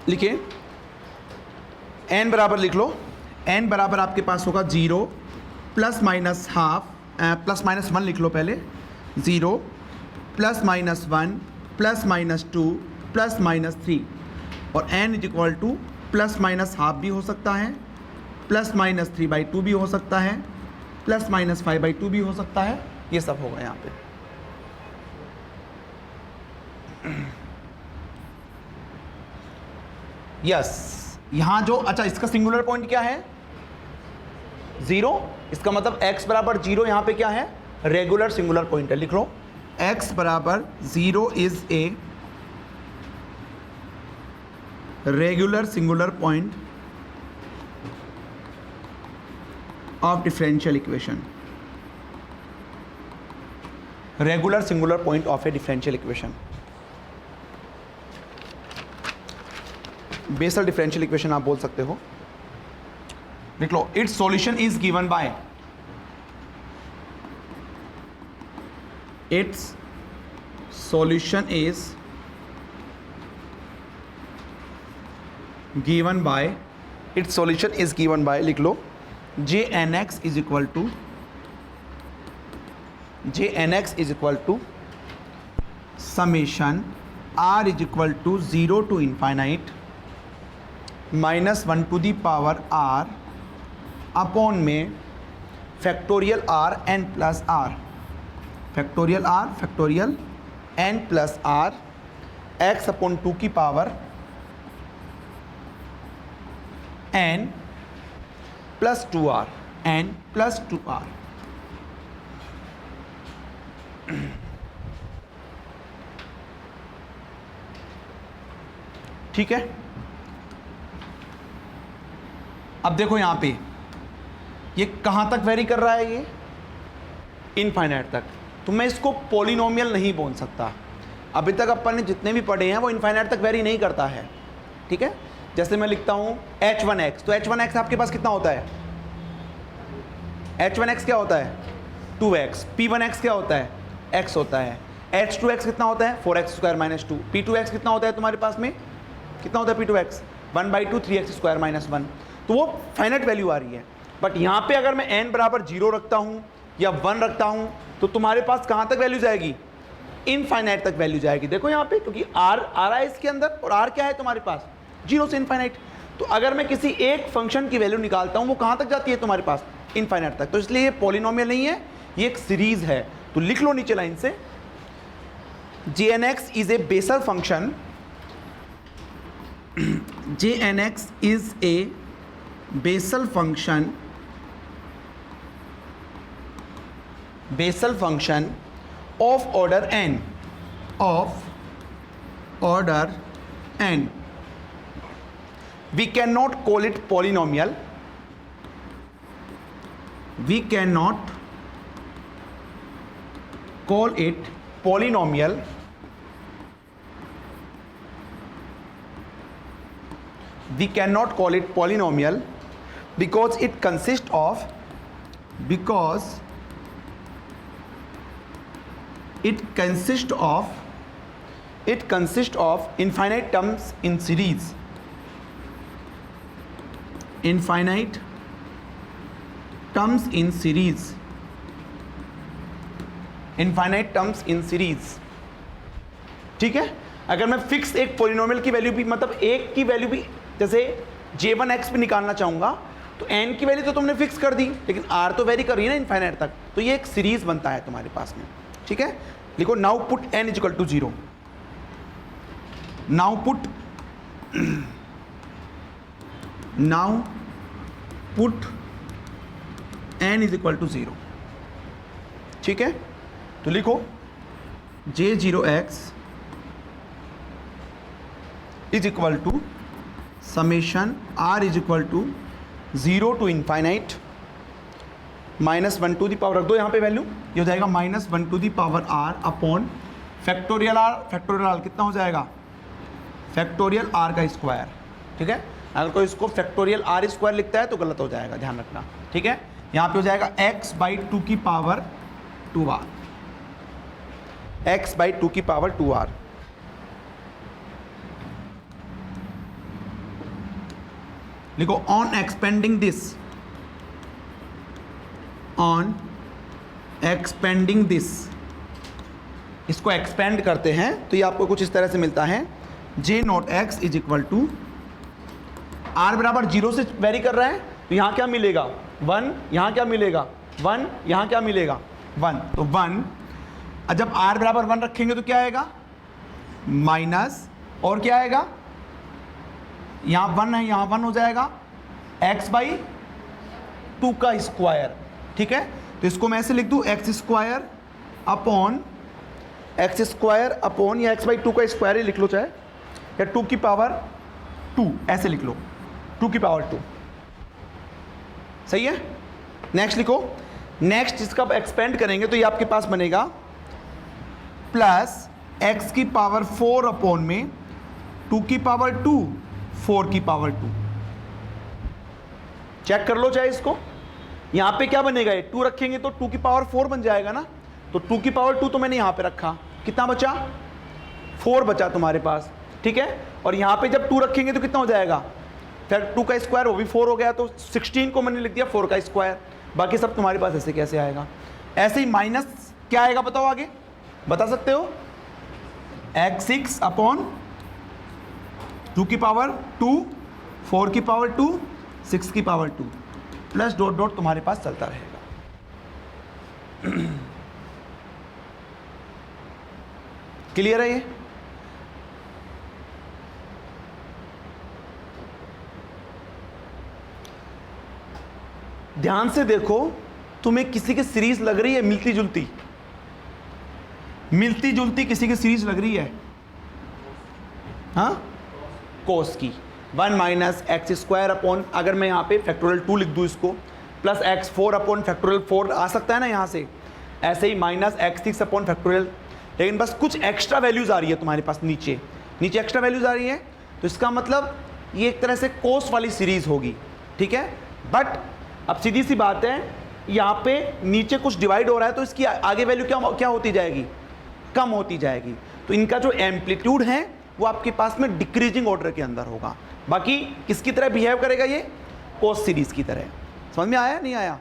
लिखिए n बराबर लिख लो, n बराबर आपके पास होगा 0 plus minus half, plus minus 1 लिख लो पहले, 0 plus minus 1 plus minus 2 plus minus 3, और n is equal two plus minus half भी हो सकता है, प्लस माइनस 3/2 भी हो सकता है, प्लस माइनस 5/2 भी हो सकता है। ये सब होगा यहाँ पे। यस, यहाँ जो अच्छा इसका सिंगुलर पॉइंट क्या है? 0। इसका मतलब x बराबर 0 यहाँ पे क्या है? रेगुलर सिंगुलर पॉइंट है। लिख लो x बराबर 0 is a regular singular point of differential equation. Regular singular point of a differential equation, Bessel differential equation आप बोल सकते हो। लिख लो it's solution is given by, it's solution is given by, it's solution is given by, लिख लो JNX is equal to, JNX is equal to summation R is equal to 0 to infinite -1 to the power R upon में factorial R n plus R, factorial R factorial n plus R x upon 2 की power n plus 2R, n plus 2R। ठीक है। अब देखो यहां पे ये कहां तक वेरी कर रहा है? ये इनफाइनाइट तक। तो मैं इसको पॉलिनोमियल नहीं बोल सकता। अभी तक अपन ने जितने भी पढ़े हैं वो इनफाइनाइट तक वेरी नहीं करता है। ठीक है। जैसे मैं लिखता हूं h1x, तो h1x आपके पास कितना होता है? h1x क्या होता है? 2x। p1x क्या होता है? x होता है। h2x कितना होता है? 4x² - 2। p2x कितना होता है तुम्हारे पास में? कितना होता है p2x? 1/2 3x² - 1। तो वो फाइनाइट वैल्यू आ रही है। बट यहाँ पे अगर मैं n बराबर 0 रखता हूँ या 1 रखता हूँ तो तुम्हारे पास कहाँ तक वैल्यू जाएगी? इनफाइनाइट तक वैल्यू जाएगी। देखो यहाँ पे, क्योंकि r आ रहा है इसके अंदर, और r क्या है तुम्हारे पास? 0 से इनफाइनाइट। तो अगर मैं किसी एक फंक्शन की वैल्यू निकालता हूँ वो कहाँ तक जाती है तुम्हारे पास? इनफाइनाइट तक। तो इसलिए ये पॉलिनोमियल नहीं है, ये एक सीरीज है। तो लिख लो नीचे लाइन से, JNX is a Bessel function, JNX is a Bessel function, Bessel function of order n, of order n. We cannot call it polynomial. We cannot call it polynomial we cannot call it polynomial because it consists of infinite terms in series. Infinite terms in series. Infinite terms in series. ठीक है, अगर मैं fix एक polynomial की value भी, मतलब एक की वैल्यू भी, जैसे j1x भी निकालना चाहूंगा तो n की वैल्यू तो तुमने फिक्स कर दी, लेकिन r तो वेरी कर रही है ना इनफाइनाइट तक, तो ये एक सीरीज बनता है तुम्हारे पास में. ठीक है, लिखो now put n is equal to 0. Now put n is equal to 0. ठीक है, तो लिखो j0x is equal to summation r is equal to 0 to infinite -1 to the power, रख दो यहाँ पे वैल्यू, ये हो जाएगा -1 to the power r upon factorial r. Factorial r कितना हो जाएगा? फैक्टोरियल r का स्क्वायर. ठीक है, अगर कोई इसको फैक्टोरियल r स्क्वायर लिखता है तो गलत हो जाएगा, ध्यान रखना. ठीक है, यहाँ पे हो जाएगा x/2 की पावर 2r. x/2 की पावर 2r. लिखो ऑन एक्सपेंडिंग दिस, इसको एक्सपेंड करते हैं तो ये आपको कुछ इस तरह से मिलता है. j0x is equal to r बराबर 0 से वेरी कर रहा है तो यहाँ क्या मिलेगा? 1. यहाँ क्या मिलेगा? 1. यहाँ क्या मिलेगा? 1. तो 1. जब r बराबर 1 रखेंगे तो क्या आएगा? माइनस, और क्या आएगा? यहाँ 1 है, यहाँ 1 हो जाएगा x/2 का स्क्वायर. ठीक है, तो इसको मैं ऐसे लिख दूँ x² अपॉन या x/2 का स्क्वायर ही लिख लो चाहे, या 2 की पावर 2 ऐसे लिख लो, 2 की पावर 2. सही है. नेक्स्ट लिखो, नेक्स्ट इसका एक्सपेंड करेंगे तो ये आपके पास बनेगा प्लस x की पावर 4 अपॉन में 2 की पावर 2 4 की पावर 2. चेक कर लो चाहे इसको, यहां पे क्या बनेगा? ये 2 रखेंगे तो 2 की पावर 4 बन जाएगा ना, तो 2 की पावर 2 तो मैंने यहां पे रखा, कितना बचा? 4 बचा तुम्हारे पास. ठीक है, और यहां पे जब 2 रखेंगे तो कितना हो जाएगा? फिर 2 का स्क्वायर, वो भी 4 हो गया, तो 16 को मैंने लिख दिया 4 का स्क्वायर. बाकी सब तुम्हारे पास ऐसे कैसे आएगा? ऐसे ही माइनस क्या आएगा बताओ, आगे बता सकते हो? x6 अपॉन 2 की पावर 2 4 की पावर 2 6 की पावर 2 प्लस डॉट डॉट तुम्हारे पास चलता रहेगा. क्लियर है ये? ध्यान से देखो, तुम्हें किसी की सीरीज लग रही है मिलती जुलती किसी की सीरीज लग रही है? हाँ, कोस की 1 माइनस x² अपॉन, अगर मैं यहाँ पे फैक्टोरियल 2 लिख दूँ इसको, प्लस x4 अपॉन फैक्टोरियल 4 आ सकता है ना यहाँ से. ऐसे ही माइनस x6 अपॉन फैक्टोरियल, लेकिन बस कुछ एक्स्ट्रा वैल्यूज़ आ रही है तुम्हारे पास, नीचे एक्स्ट्रा वैल्यूज़ आ रही है, तो इसका मतलब ये एक तरह से कोस वाली सीरीज़ होगी. ठीक है, बट अब सीधी सी बात है, यहाँ पे नीचे कुछ डिवाइड हो रहा है तो इसकी आगे वैल्यू क्या होती जाएगी? कम होती जाएगी. तो इनका जो एम्पलीट्यूड है वो आपके पास में डिक्रीजिंग ऑर्डर के अंदर होगा. बाकी किसकी तरह बिहेव करेगा? ये कोस सीरीज की तरह. समझ में आया नहीं आया?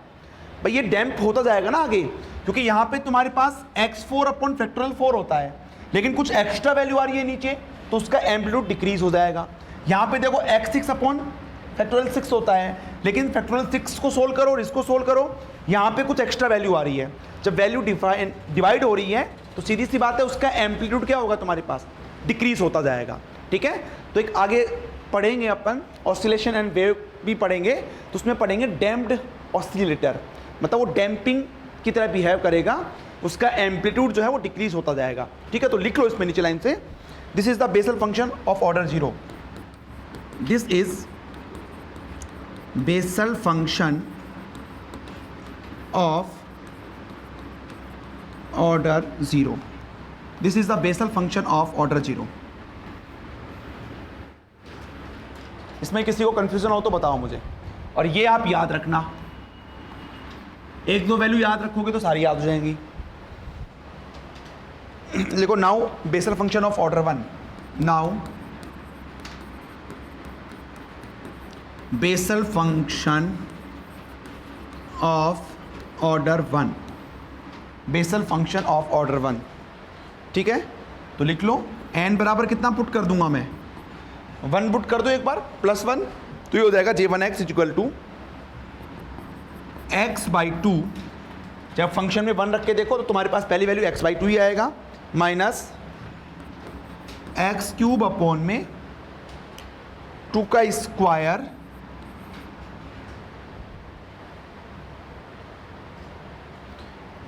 भाई ये डैम्प होता जाएगा ना आगे, क्योंकि यहाँ पे तुम्हारे पास x4 अपॉन फैक्टोरियल 4 होता है, लेकिन कुछ एक्स्ट्रा वैल्यू आ रही है नीचे, तो उसका एम्पलीट्यूड डिक्रीज हो जाएगा. यहाँ पे देखो x6 अपॉन फैक्टोरियल 6 होता है, लेकिन फैक्टोरियल 6 को सोल्व करो और इसको सोल्व करो, यहाँ पे कुछ एक्स्ट्रा वैल्यू आ रही है. जब वैल्यू डिवाइड हो रही है तो सीधी सी बात है उसका एम्पलीट्यूड क्या होगा तुम्हारे पास? डिक्रीज होता जाएगा. ठीक है, तो एक आगे पढ़ेंगे अपन ऑसिलेशन एंड वेव भी पढ़ेंगे, तो उसमें पढ़ेंगे डैम्प्ड ऑसिलेटर, मतलब वो डैम्पिंग की तरह बिहेव करेगा, उसका एम्पलीट्यूड जो है वो डिक्रीज होता जाएगा. ठीक है, तो लिख लो इसमें नीचे लाइन से, this is the Bessel function of order 0. This is Bessel function of order 0. This is the Bessel function of order 0. इसमें किसी को कंफ्यूजन हो तो बताओ मुझे. और ये आप याद रखना, एक दो वैल्यू याद रखोगे तो सारी याद हो जाएंगी. देखो, now Bessel function of order 1. Now Bessel function of order 1. Bessel function of order 1. ठीक है, तो लिख लो n बराबर कितना पुट कर दूंगा मैं, 1 पुट कर दो एक बार, +1, तो ये हो जाएगा j1x इक्वल टू x/2. जब फंक्शन में 1 रख के देखो तो तुम्हारे पास पहली वैल्यू x/2 ही आएगा, माइनस x³ अपॉन में 2 का स्क्वायर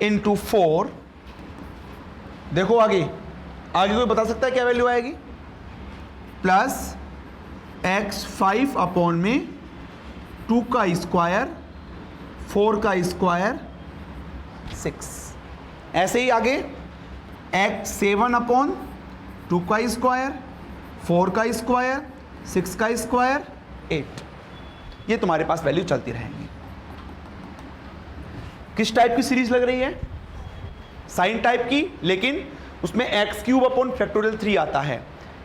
इंटू 4. देखो आगे कोई बता सकता है क्या वैल्यू आएगी, प्लस x5 अपॉन में 2 का स्क्वायर 4 का स्क्वायर 6. ऐसे ही आगे x7 अपॉन 2 का स्क्वायर 4 का स्क्वायर 6 का स्क्वायर 8. ये तुम्हारे पास वैल्यू चलती रहेंगी. किस टाइप की सीरीज लग रही है, साइन टाइप की, लेकिन उसमें x³ अपॉन फैक्टोरियल 3 आता है,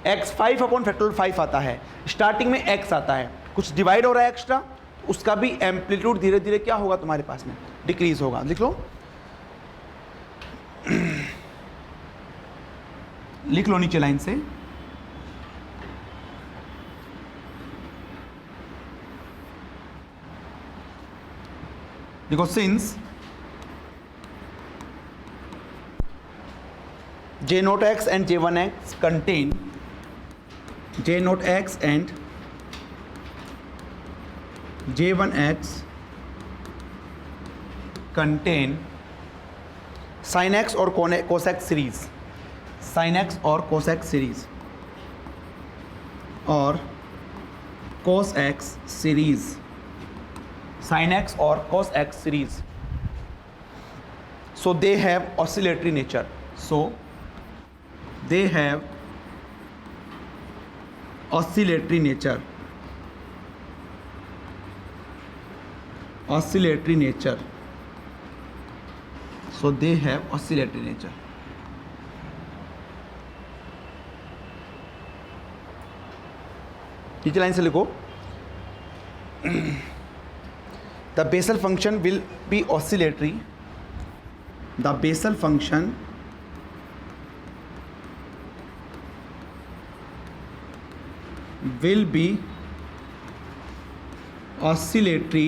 x5 अपॉन फैक्टोरियल 5 आता है, स्टार्टिंग में x आता है, कुछ डिवाइड हो रहा है एक्स्ट्रा, उसका भी एम्पलीट्यूड धीरे धीरे क्या होगा तुम्हारे पास में, डिक्रीज होगा. लिख लो, लिख लो नीचे लाइन से, देखो, since J0x and J1x contain J0x and J1x contain sin x और cosec सीरीज, sin x और cosec सीरीज और cos x series, sin x और cos x series. So they have oscillatory nature. So they have oscillatory nature. Oscillatory nature. So they have oscillatory nature. नीचे line से लिखो, the basal function will be oscillatory. The basal function will be oscillatory.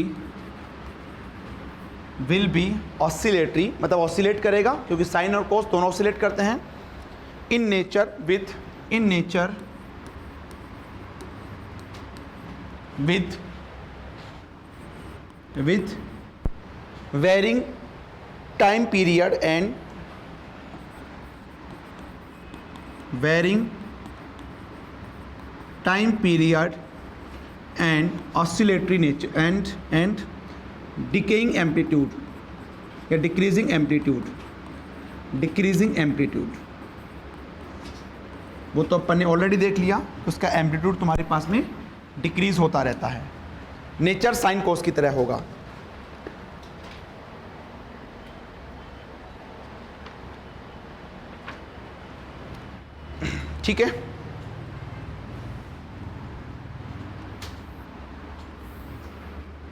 Will be oscillatory मतलब oscillate करेगा, क्योंकि sign और कोस दोनों oscillate करते हैं. In nature with varying time period and oscillatory nature and decaying amplitude या decreasing amplitude. वो तो अपन ने ऑलरेडी देख लिया, उसका एम्पलीट्यूड तुम्हारे पास में डिक्रीज होता रहता है. नेचर साइन कोस की तरह होगा. ठीक है,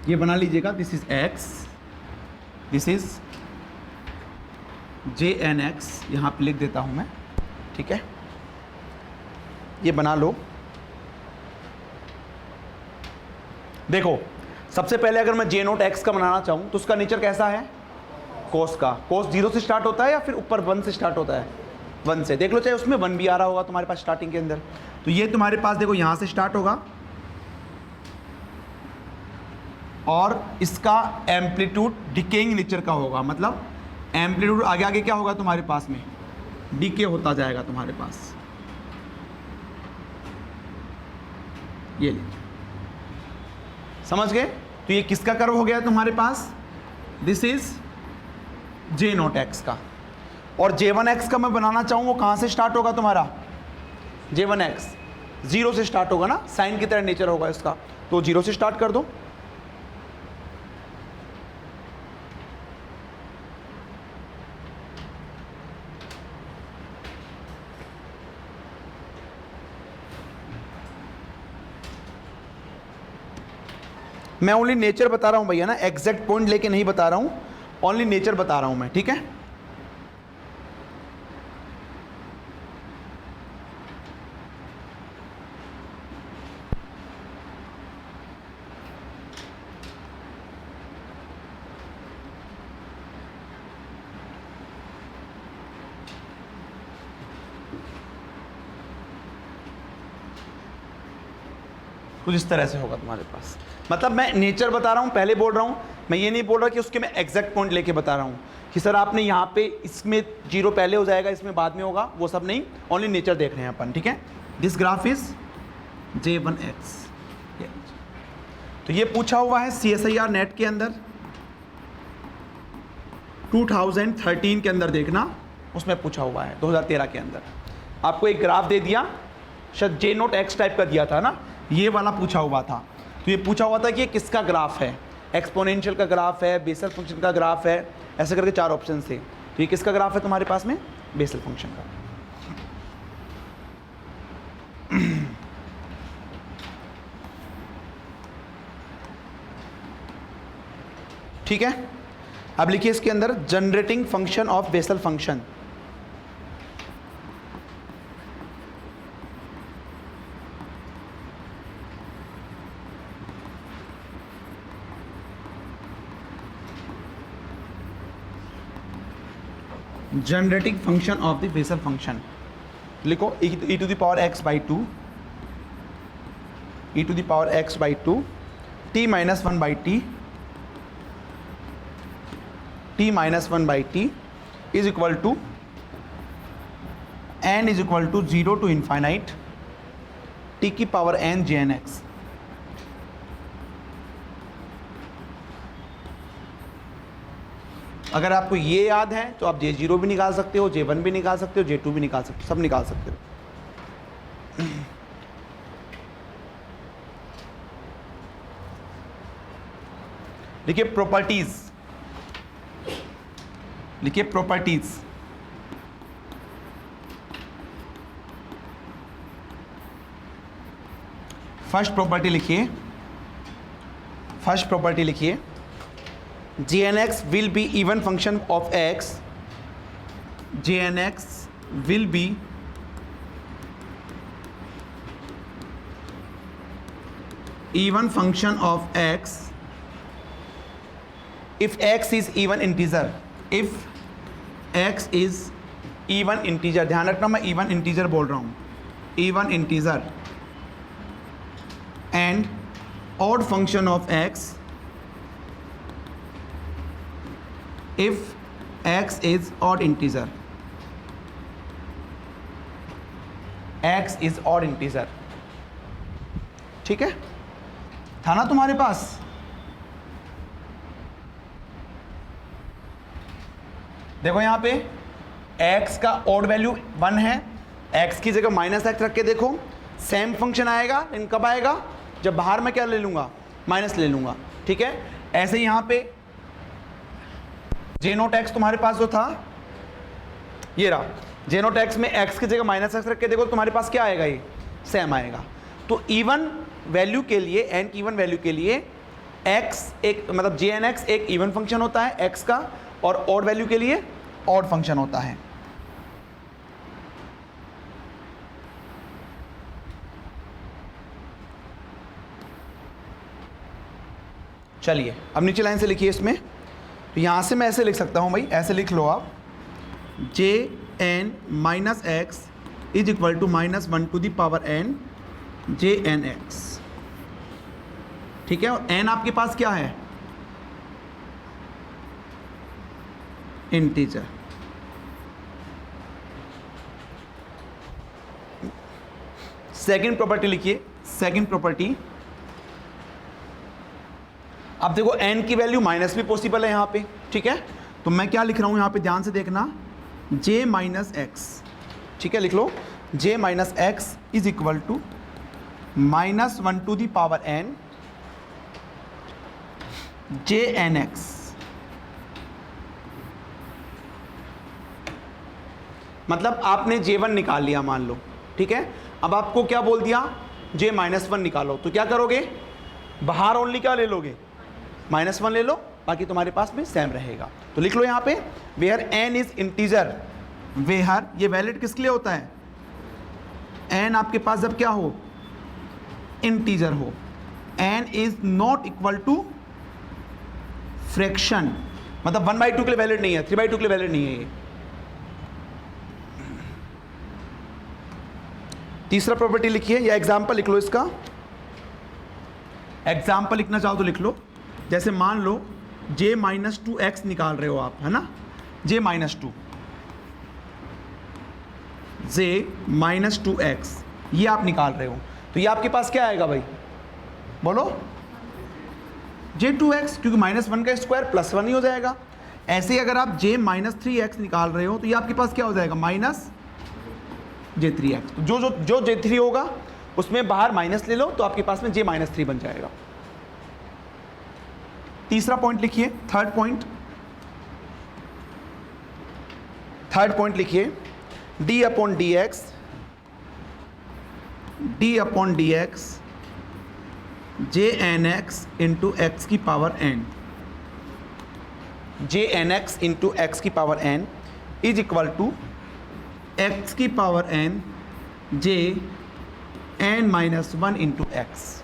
ये बना लीजिएगा. This is x, this is jnx, यहाँ पे लिख देता हूँ मैं. ठीक है, ये बना लो. देखो, सबसे पहले अगर मैं J0x का बनाना चाहूँ तो उसका नेचर कैसा है, कोस का. कोस 0 से स्टार्ट होता है या फिर ऊपर 1 से स्टार्ट होता है, 1 से. देख लो, चाहे उसमें 1 भी आ रहा होगा तुम्हारे पास स्टार्टिंग के अंदर. तो ये तुम्हारे पास देखो यहाँ से स्टार्ट होगा और इसका एम्पलीट्यूड डिकेइंग नेचर का होगा. मतलब एम्पलीट्यूड आगे आगे क्या होगा तुम्हारे पास में, डीके होता जाएगा तुम्हारे पास. ये लीजिए, समझ गए? तो ये किसका कर्व हो गया तुम्हारे पास? दिस इज J0x का। और J1x का मैं बनाना चाहूँ, वो कहाँ से स्टार्ट होगा तुम्हारा? J1x 0 से स्टार्ट होगा ना, साइन की तरह नेचर होगा इसका, तो 0 से स्टार्ट कर दो। मैं ओनली नेचर बता रहा हूं भैया ना, एग्जैक्ट पॉइंट लेके नहीं बता रहा हूं, ओनली नेचर बता रहा हूं मैं, ठीक है? कुछ इस तरह से होगा तुम्हारे पास। मतलब मैं नेचर बता रहा हूँ, पहले बोल रहा हूँ, मैं ये नहीं बोल रहा कि उसके मैं एग्जैक्ट पॉइंट लेके बता रहा हूँ कि सर आपने यहाँ पे इसमें 0 पहले हो जाएगा, इसमें बाद में होगा, वो सब नहीं, ओनली नेचर देख रहे हैं अपन, ठीक है? This graph is J1x। तो ये पूछा हुआ है CSIR नेट के अंदर 2013 के अंदर, देखना उसमें पूछा हुआ है 2013 के अंदर। आपको एक ग्राफ दे दिया, शायद J0x टाइप का दिया था ना, ये वाला पूछा हुआ था। तो ये पूछा हुआ था कि ये किसका ग्राफ है, एक्सपोनेंशियल का ग्राफ है, बेसल फंक्शन का ग्राफ है, ऐसे करके 4 ऑप्शन थे। तो ये किसका ग्राफ है तुम्हारे पास में? बेसल फंक्शन का। ठीक है, अब लिखिए इसके अंदर generating function of Bessel function. Generating function of the Bessel function लिखो, e to the power x by 2, e to the power x by 2, t minus 1 by t, t minus 1 by t is equal to n is equal to 0 to infinite t की power n Jnx। अगर आपको ये याद है तो आप J0 भी निकाल सकते हो, J1 भी निकाल सकते हो, J2 भी निकाल सकते हो, सब निकाल सकते हो। लिखिए प्रॉपर्टीज, लिखिए प्रॉपर्टीज। फर्स्ट प्रॉपर्टी लिखिए, फर्स्ट प्रॉपर्टी लिखिए, Jnx will be even function of x, Jnx will be even function of x if x is even integer, if x is even integer, ध्यान रखना मैं even integer बोल रहा हूँ, even integer and odd function of x if x is odd integer, x is odd integer। ठीक है, था ना तुम्हारे पास? देखो यहां पे x का ऑड वैल्यू 1 है, x की जगह -x रख के देखो, सेम फंक्शन आएगा, लेकिन कब आएगा? जब बाहर में क्या ले लूंगा? माइनस ले लूंगा, ठीक है? ऐसे यहां पे J0x तुम्हारे पास जो था ये रहा, J0x में x की जगह -x रख के देखो तो तुम्हारे पास क्या आएगा? ये सेम आएगा। तो इवन वैल्यू के लिए, n की इवन वैल्यू के लिए x एक मतलब Jnx एक इवन फंक्शन होता है x का, और ऑड वैल्यू के लिए ऑड फंक्शन होता है। चलिए अब नीचे लाइन से लिखिए इसमें, तो यहाँ से मैं ऐसे लिख सकता हूँ भाई, ऐसे लिख लो आप, Jn minus x is equal to -1 to the power n Jnx। ठीक है, और n आपके पास क्या है? इंटीजर। सेकेंड प्रॉपर्टी लिखिए, सेकंड प्रॉपर्टी, अब देखो n की वैल्यू माइनस भी पॉसिबल है यहाँ पे, ठीक है। तो मैं क्या लिख रहा हूँ यहाँ पे, ध्यान से देखना, j माइनस एक्स, ठीक है, लिख लो j minus x is equal to -1 to the power n j n x। मतलब आपने j1 निकाल लिया मान लो, ठीक है। अब आपको क्या बोल दिया, j माइनस वन निकालो, तो क्या करोगे, बाहर ओनली क्या ले लोगे, -1 ले लो, बाकी तुम्हारे पास में सेम रहेगा। तो लिख लो यहाँ पे where n is integer, where ये वैलिड किसके लिए होता है, n आपके पास जब क्या हो, इंटीजर हो, n is not equal to fraction, मतलब 1/2 के लिए वैलिड नहीं है, 3/2 के लिए वैलिड नहीं है ये। तीसरा प्रॉपर्टी लिखिए या एग्जाम्पल लिख लो इसका, एग्जाम्पल लिखना चाहो तो लिख लो। जैसे मान लो j माइनस 2x निकाल रहे हो आप, है ना, j माइनस 2x ये आप निकाल रहे हो, तो ये आपके पास क्या आएगा भाई, बोलो, j2x, क्योंकि -1 का स्क्वायर +1 ही हो जाएगा। ऐसे ही अगर आप j माइनस 3x निकाल रहे हो तो ये आपके पास क्या हो जाएगा, -j3x। तो जो j3 होगा उसमें बाहर माइनस ले लो, तो आपके पास में j माइनस 3 बन जाएगा। तीसरा पॉइंट लिखिए, थर्ड पॉइंट लिखिए, d upon dx jnx into X की power n, jnx into X की power n is equal to X की power n j n minus 1 into X,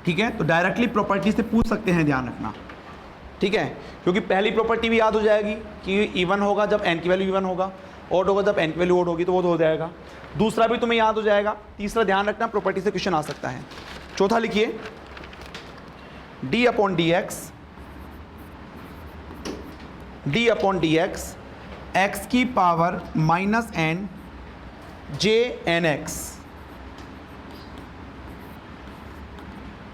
ठीक है। तो डायरेक्टली प्रॉपर्टी से पूछ सकते हैं, ध्यान रखना, ठीक है, क्योंकि पहली प्रॉपर्टी भी याद हो जाएगी कि इवन होगा जब n की वैल्यू इवन होगा, ओड होगा जब n की वैल्यू ओड होगी, तो वो तो हो जाएगा। दूसरा भी तुम्हें याद हो जाएगा। तीसरा ध्यान रखना, प्रॉपर्टी से क्वेश्चन आ सकता है। चौथा लिखिए d अपॉन dx x की पावर -n jnx,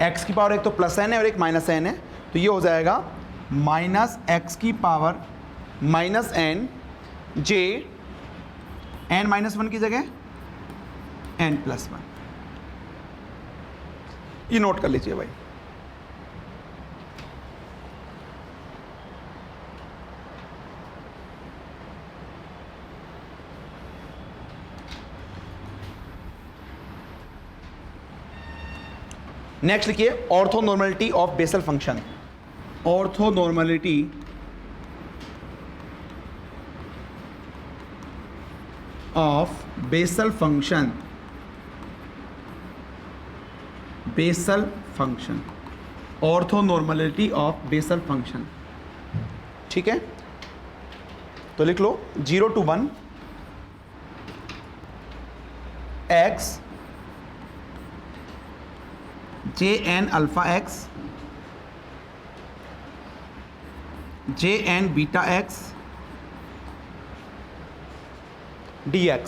x की पावर एक तो +n है और एक -n है, तो ये हो जाएगा -x की पावर -n j n -1 की जगह n+1। ये नोट कर लीजिए भाई। नेक्स्ट लिखिए orthonormality of Bessel function, orthonormality of Bessel function, orthonormality of Bessel function, ठीक है। तो लिख लो 0 to 1 x jn alpha x jn beta x dx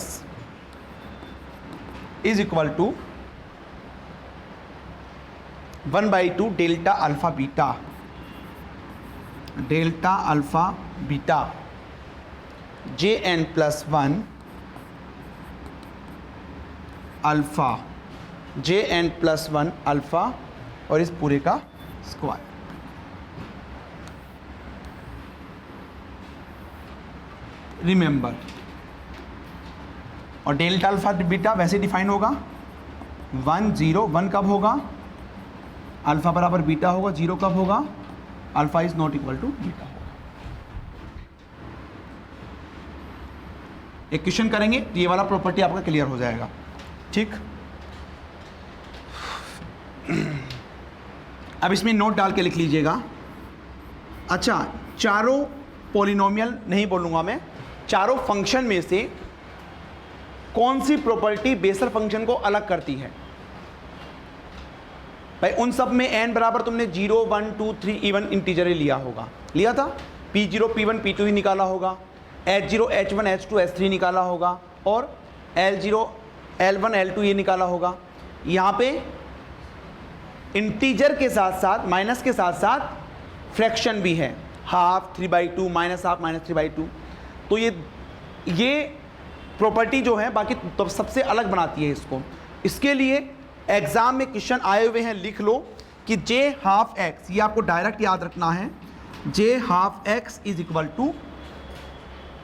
is equal to 1/2 delta alpha beta jn+1 alpha jn+1 alpha और इस पूरे का square. Remember, और डेल्टा अल्फा बीटा वैसे डिफाइन होगा 1 0 1 कब होगा, अल्फा बराबर बीटा होगा, 0 कब होगा, alpha is not equal to beta होगा। एक क्वेश्चन करेंगे तो ये वाला प्रॉपर्टी आपका क्लियर हो जाएगा, ठीक। अब इसमें नोट डाल के लिख लीजिएगा। अच्छा, चारों पॉलिनोमियल नहीं बोलूँगा मैं, चारों फंक्शन में से कौन सी प्रॉपर्टी बेसल फंक्शन को अलग करती है। भाई उन सब में n बराबर तुमने 0 1 2 3 इवन इंटीजर ही लिया था, p0 p1 p2 ही निकाला होगा, h0 h1 h2 h3 निकाला होगा, और l0 L1 L2 ये निकाला होगा। यहाँ पे इंटीजर के साथ साथ, माइनस के साथ साथ फ्रैक्शन भी है, हाफ 3/2 माइनस हाफ माइनस 3/2। तो ये प्रॉपर्टी जो है बाकी तो सबसे अलग बनाती है इसको। इसके लिए एग्जाम में क्वेश्चन आए हुए हैं, लिख लो कि जे हाफ एक्स, ये आपको डायरेक्ट याद रखना है, J half X is equal to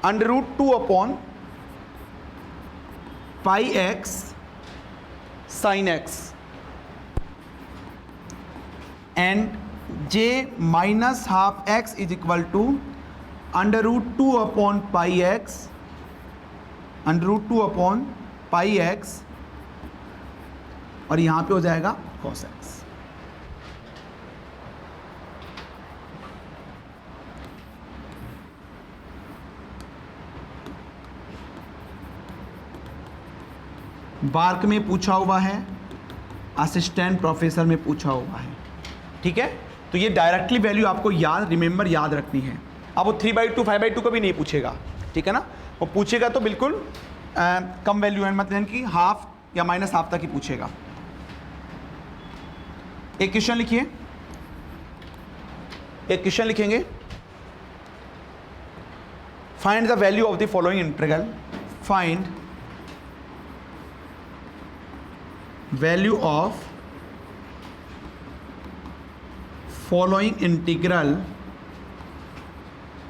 √2 upon pi X sine X and J minus half X is equal to √2 upon pi X, √2 upon pi X, और यहाँ पे हो जाएगा cos x। बार्क में पूछा हुआ है, असिस्टेंट प्रोफेसर में पूछा हुआ है, ठीक है। तो ये डायरेक्टली वैल्यू आपको याद रखनी है। अब वो 3/2 5/2 का भी नहीं पूछेगा, ठीक है ना। वो पूछेगा तो बिल्कुल कम वैल्यू है, मतलब कि हाफ या माइनस हाफ तक ही पूछेगा। एक क्वेश्चन लिखिए, एक क्वेश्चन लिखेंगे, find the value of the following integral, find value of following integral,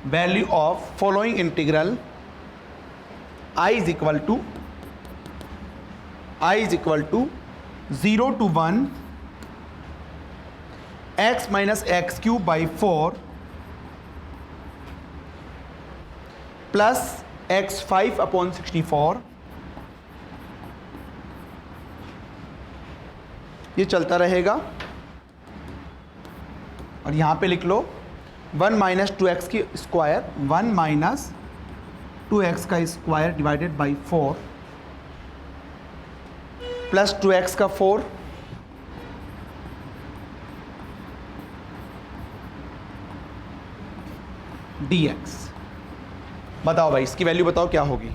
value of following integral I is equal to 0 to 1 x minus x cube by 4 plus x 5 upon 64। ये चलता रहेगा और यहाँ पे लिख लो 1 माइनस 2x की square, 1 minus 2x का square divided by 4 plus 2x का 4 dx। बताओ भाई, इसकी वैल्यू बताओ क्या होगी।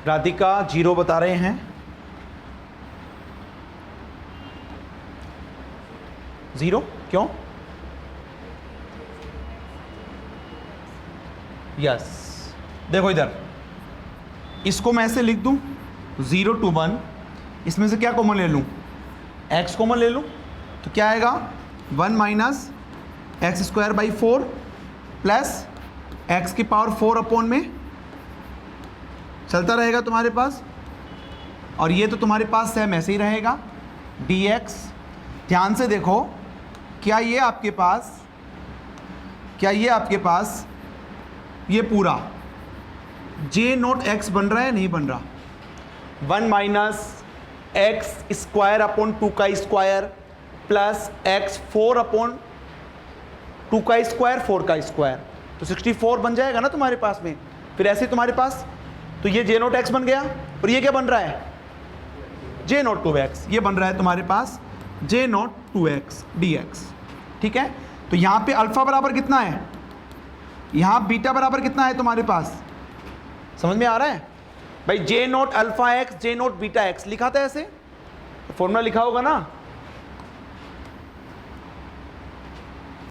राधिका 0 बता रहे हैं, 0 क्यों? यस, देखो इधर, इसको मैं ऐसे लिख दूं 0 to 1, इसमें से क्या कॉमन ले लूं, x कॉमन ले लूं, तो क्या आएगा 1 minus x square by 4 plus x की पावर 4 अपॉन में चलता रहेगा तुम्हारे पास, और ये तो तुम्हारे पास सेम ऐसे ही रहेगा dx। ध्यान से देखो, क्या ये आपके पास ये पूरा j0x बन रहा है, नहीं बन रहा। 1 माइनस एक्स स्क्वायर अपॉन 2 का स्क्वायर प्लस x 4 अपॉन 2 का स्क्वायर 4 का स्क्वायर, तो 64 बन जाएगा ना तुम्हारे पास में। फिर ऐसे तुम्हारे पास तो ये j0x बन गया, और ये क्या बन रहा है j02x, ये बन रहा है तुम्हारे पास j02x dx, ठीक है। तो यहाँ पे अल्फा बराबर कितना है, यहाँ बीटा बराबर कितना है तुम्हारे पास, समझ में आ रहा है भाई। जे नोट अल्फा एक्स जे नोट बीटा एक्स लिखा था ऐसे, फॉर्मूला लिखा होगा ना।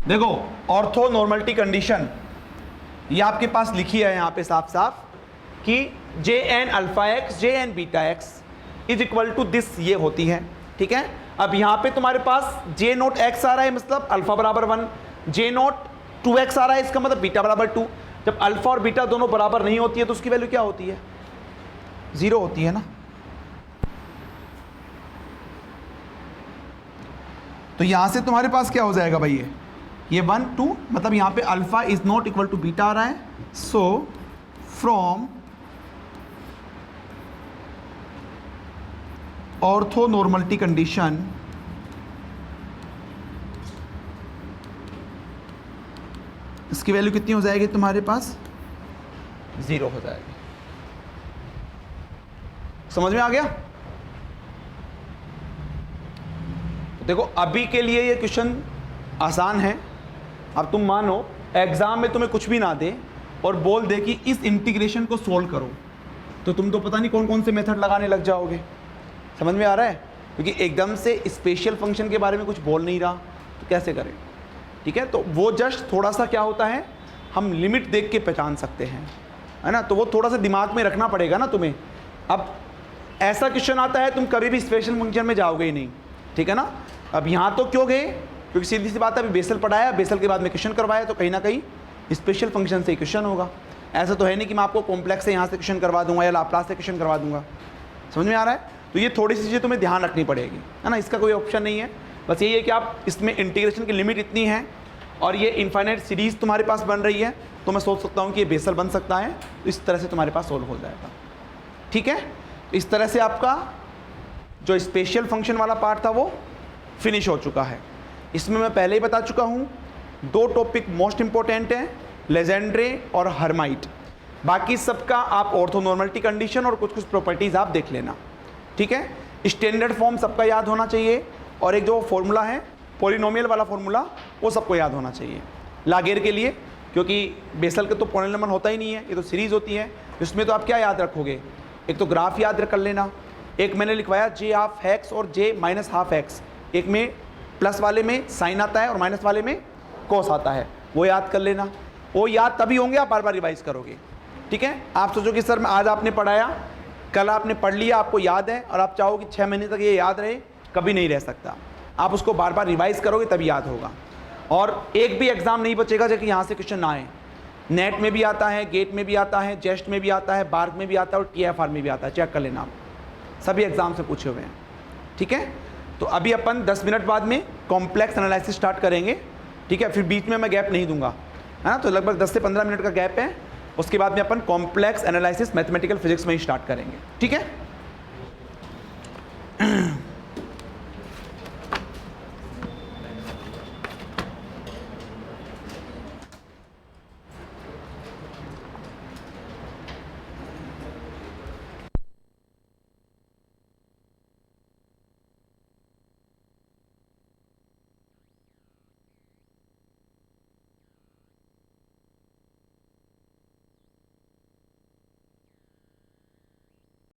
देखो ऑर्थो नॉर्मलिटी कंडीशन ये आपके पास लिखी है यहाँ पे साफ साफ कि J n alpha x J n beta x is equal to this, ये होती है, ठीक है। अब यहाँ पे तुम्हारे पास जे नोट एक्स आ रहा है, मतलब अल्फा बराबर 1, जे नोट 2x आ रहा है, इसका मतलब बीटा बराबर 2। जब अल्फा और बीटा दोनों बराबर नहीं होती है तो उसकी वैल्यू क्या होती है, 0 होती है ना। तो यहां से तुम्हारे पास क्या हो जाएगा भाई, ये 1 2, मतलब यहां पे alpha is not equal to beta आ रहा है। So from orthonormality condition इसकी वैल्यू कितनी हो जाएगी तुम्हारे पास, 0 हो जाएगी। समझ में आ गया। देखो अभी के लिए ये क्वेश्चन आसान है। अब तुम मानो एग्जाम में तुम्हें कुछ भी ना दे और बोल दे कि इस इंटीग्रेशन को सोल्व करो, तो तुम तो पता नहीं कौन कौन से मेथड लगाने लग जाओगे। समझ में आ रहा है, क्योंकि एकदम से स्पेशल फंक्शन के बारे में कुछ बोल नहीं रहा तो कैसे करें, ठीक है। तो वो जस्ट थोड़ा सा क्या होता है, हम लिमिट देख के पहचान सकते हैं, है ना। तो वो थोड़ा सा दिमाग में रखना पड़ेगा ना तुम्हें। अब ऐसा क्वेश्चन आता है तुम कभी भी स्पेशल फंक्शन में जाओगे ही नहीं, ठीक है ना। अब यहाँ तो क्यों गए, क्योंकि सीधी सी बात है, अभी बेसल पढ़ाया, बेसल के बाद में क्वेश्चन करवाया, तो कहीं ना कहीं स्पेशल फंक्शन से क्वेश्चन होगा। ऐसा तो है नहीं कि मैं आपको कॉम्प्लेक्स से यहाँ से क्वेश्चन करवा दूंगा या लाप्लास से क्वेश्चन करवा दूंगा। समझ में आ रहा है। तो ये थोड़ी सी चीज़ें तुम्हें ध्यान रखनी पड़ेगी, है ना। इसका कोई ऑप्शन नहीं है, बस यही है कि आप इसमें इंटीग्रेशन की लिमिट इतनी है और ये इनफाइनाइट सीरीज़ तुम्हारे पास बन रही है, तो मैं सोच सकता हूँ कि ये बेसल बन सकता है, तो इस तरह से तुम्हारे पास सोल्व हो जाएगा, ठीक है। इस तरह से आपका जो स्पेशल फंक्शन वाला पार्ट था वो फिनिश हो चुका है। इसमें मैं पहले ही बता चुका हूँ 2 टॉपिक मोस्ट इंपॉर्टेंट हैं, लेजेंड्रे और हर्माइट। बाकी सबका आप ऑर्थोनॉर्मलिटी कंडीशन और कुछ कुछ प्रॉपर्टीज़ आप देख लेना, ठीक है। स्टैंडर्ड फॉर्म सबका याद होना चाहिए, और एक जो फॉर्मूला है पॉलिनोमियल वाला फॉर्मूला वो सबको याद होना चाहिए लागेर के लिए, क्योंकि बेसल के तो पॉलिनोमियल होता ही नहीं है, ये तो सीरीज़ होती है। इसमें तो आप क्या याद रखोगे, एक तो ग्राफ याद कर लेना, एक मैंने लिखवाया जे हाफ एक्स और जे माइनस हाफ एक्स, एक में प्लस वाले में साइन आता है और माइनस वाले में कॉस आता है, वो याद कर लेना। वो याद तभी होंगे आप बार बार रिवाइज करोगे, ठीक है। आप सोचो कि सर मैं आज आपने पढ़ाया, कल आपने पढ़ लिया, आपको याद है, और आप चाहो कि 6 महीने तक ये याद रहे, कभी नहीं रह सकता। आप उसको बार बार रिवाइज करोगे तभी याद होगा। और एक भी एग्जाम नहीं बचेगा जबकि यहाँ से क्वेश्चन ना आए। नेट में भी आता है, गेट में भी आता है, जेस्ट में भी आता है, बार्क में भी आता है और TFR में भी आता है, चेक कर लेना आप, सभी एग्जाम से पूछे हुए हैं, ठीक है। तो अभी अपन 10 मिनट बाद में कॉम्प्लेक्स एनालिसिस स्टार्ट करेंगे, ठीक है। फिर बीच में मैं गैप नहीं दूंगा, है ना। तो लगभग 10 से 15 मिनट का गैप है, उसके बाद में अपन कॉम्प्लेक्स एनालिसिस मैथमेटिकल फिजिक्स में ही स्टार्ट करेंगे, ठीक है।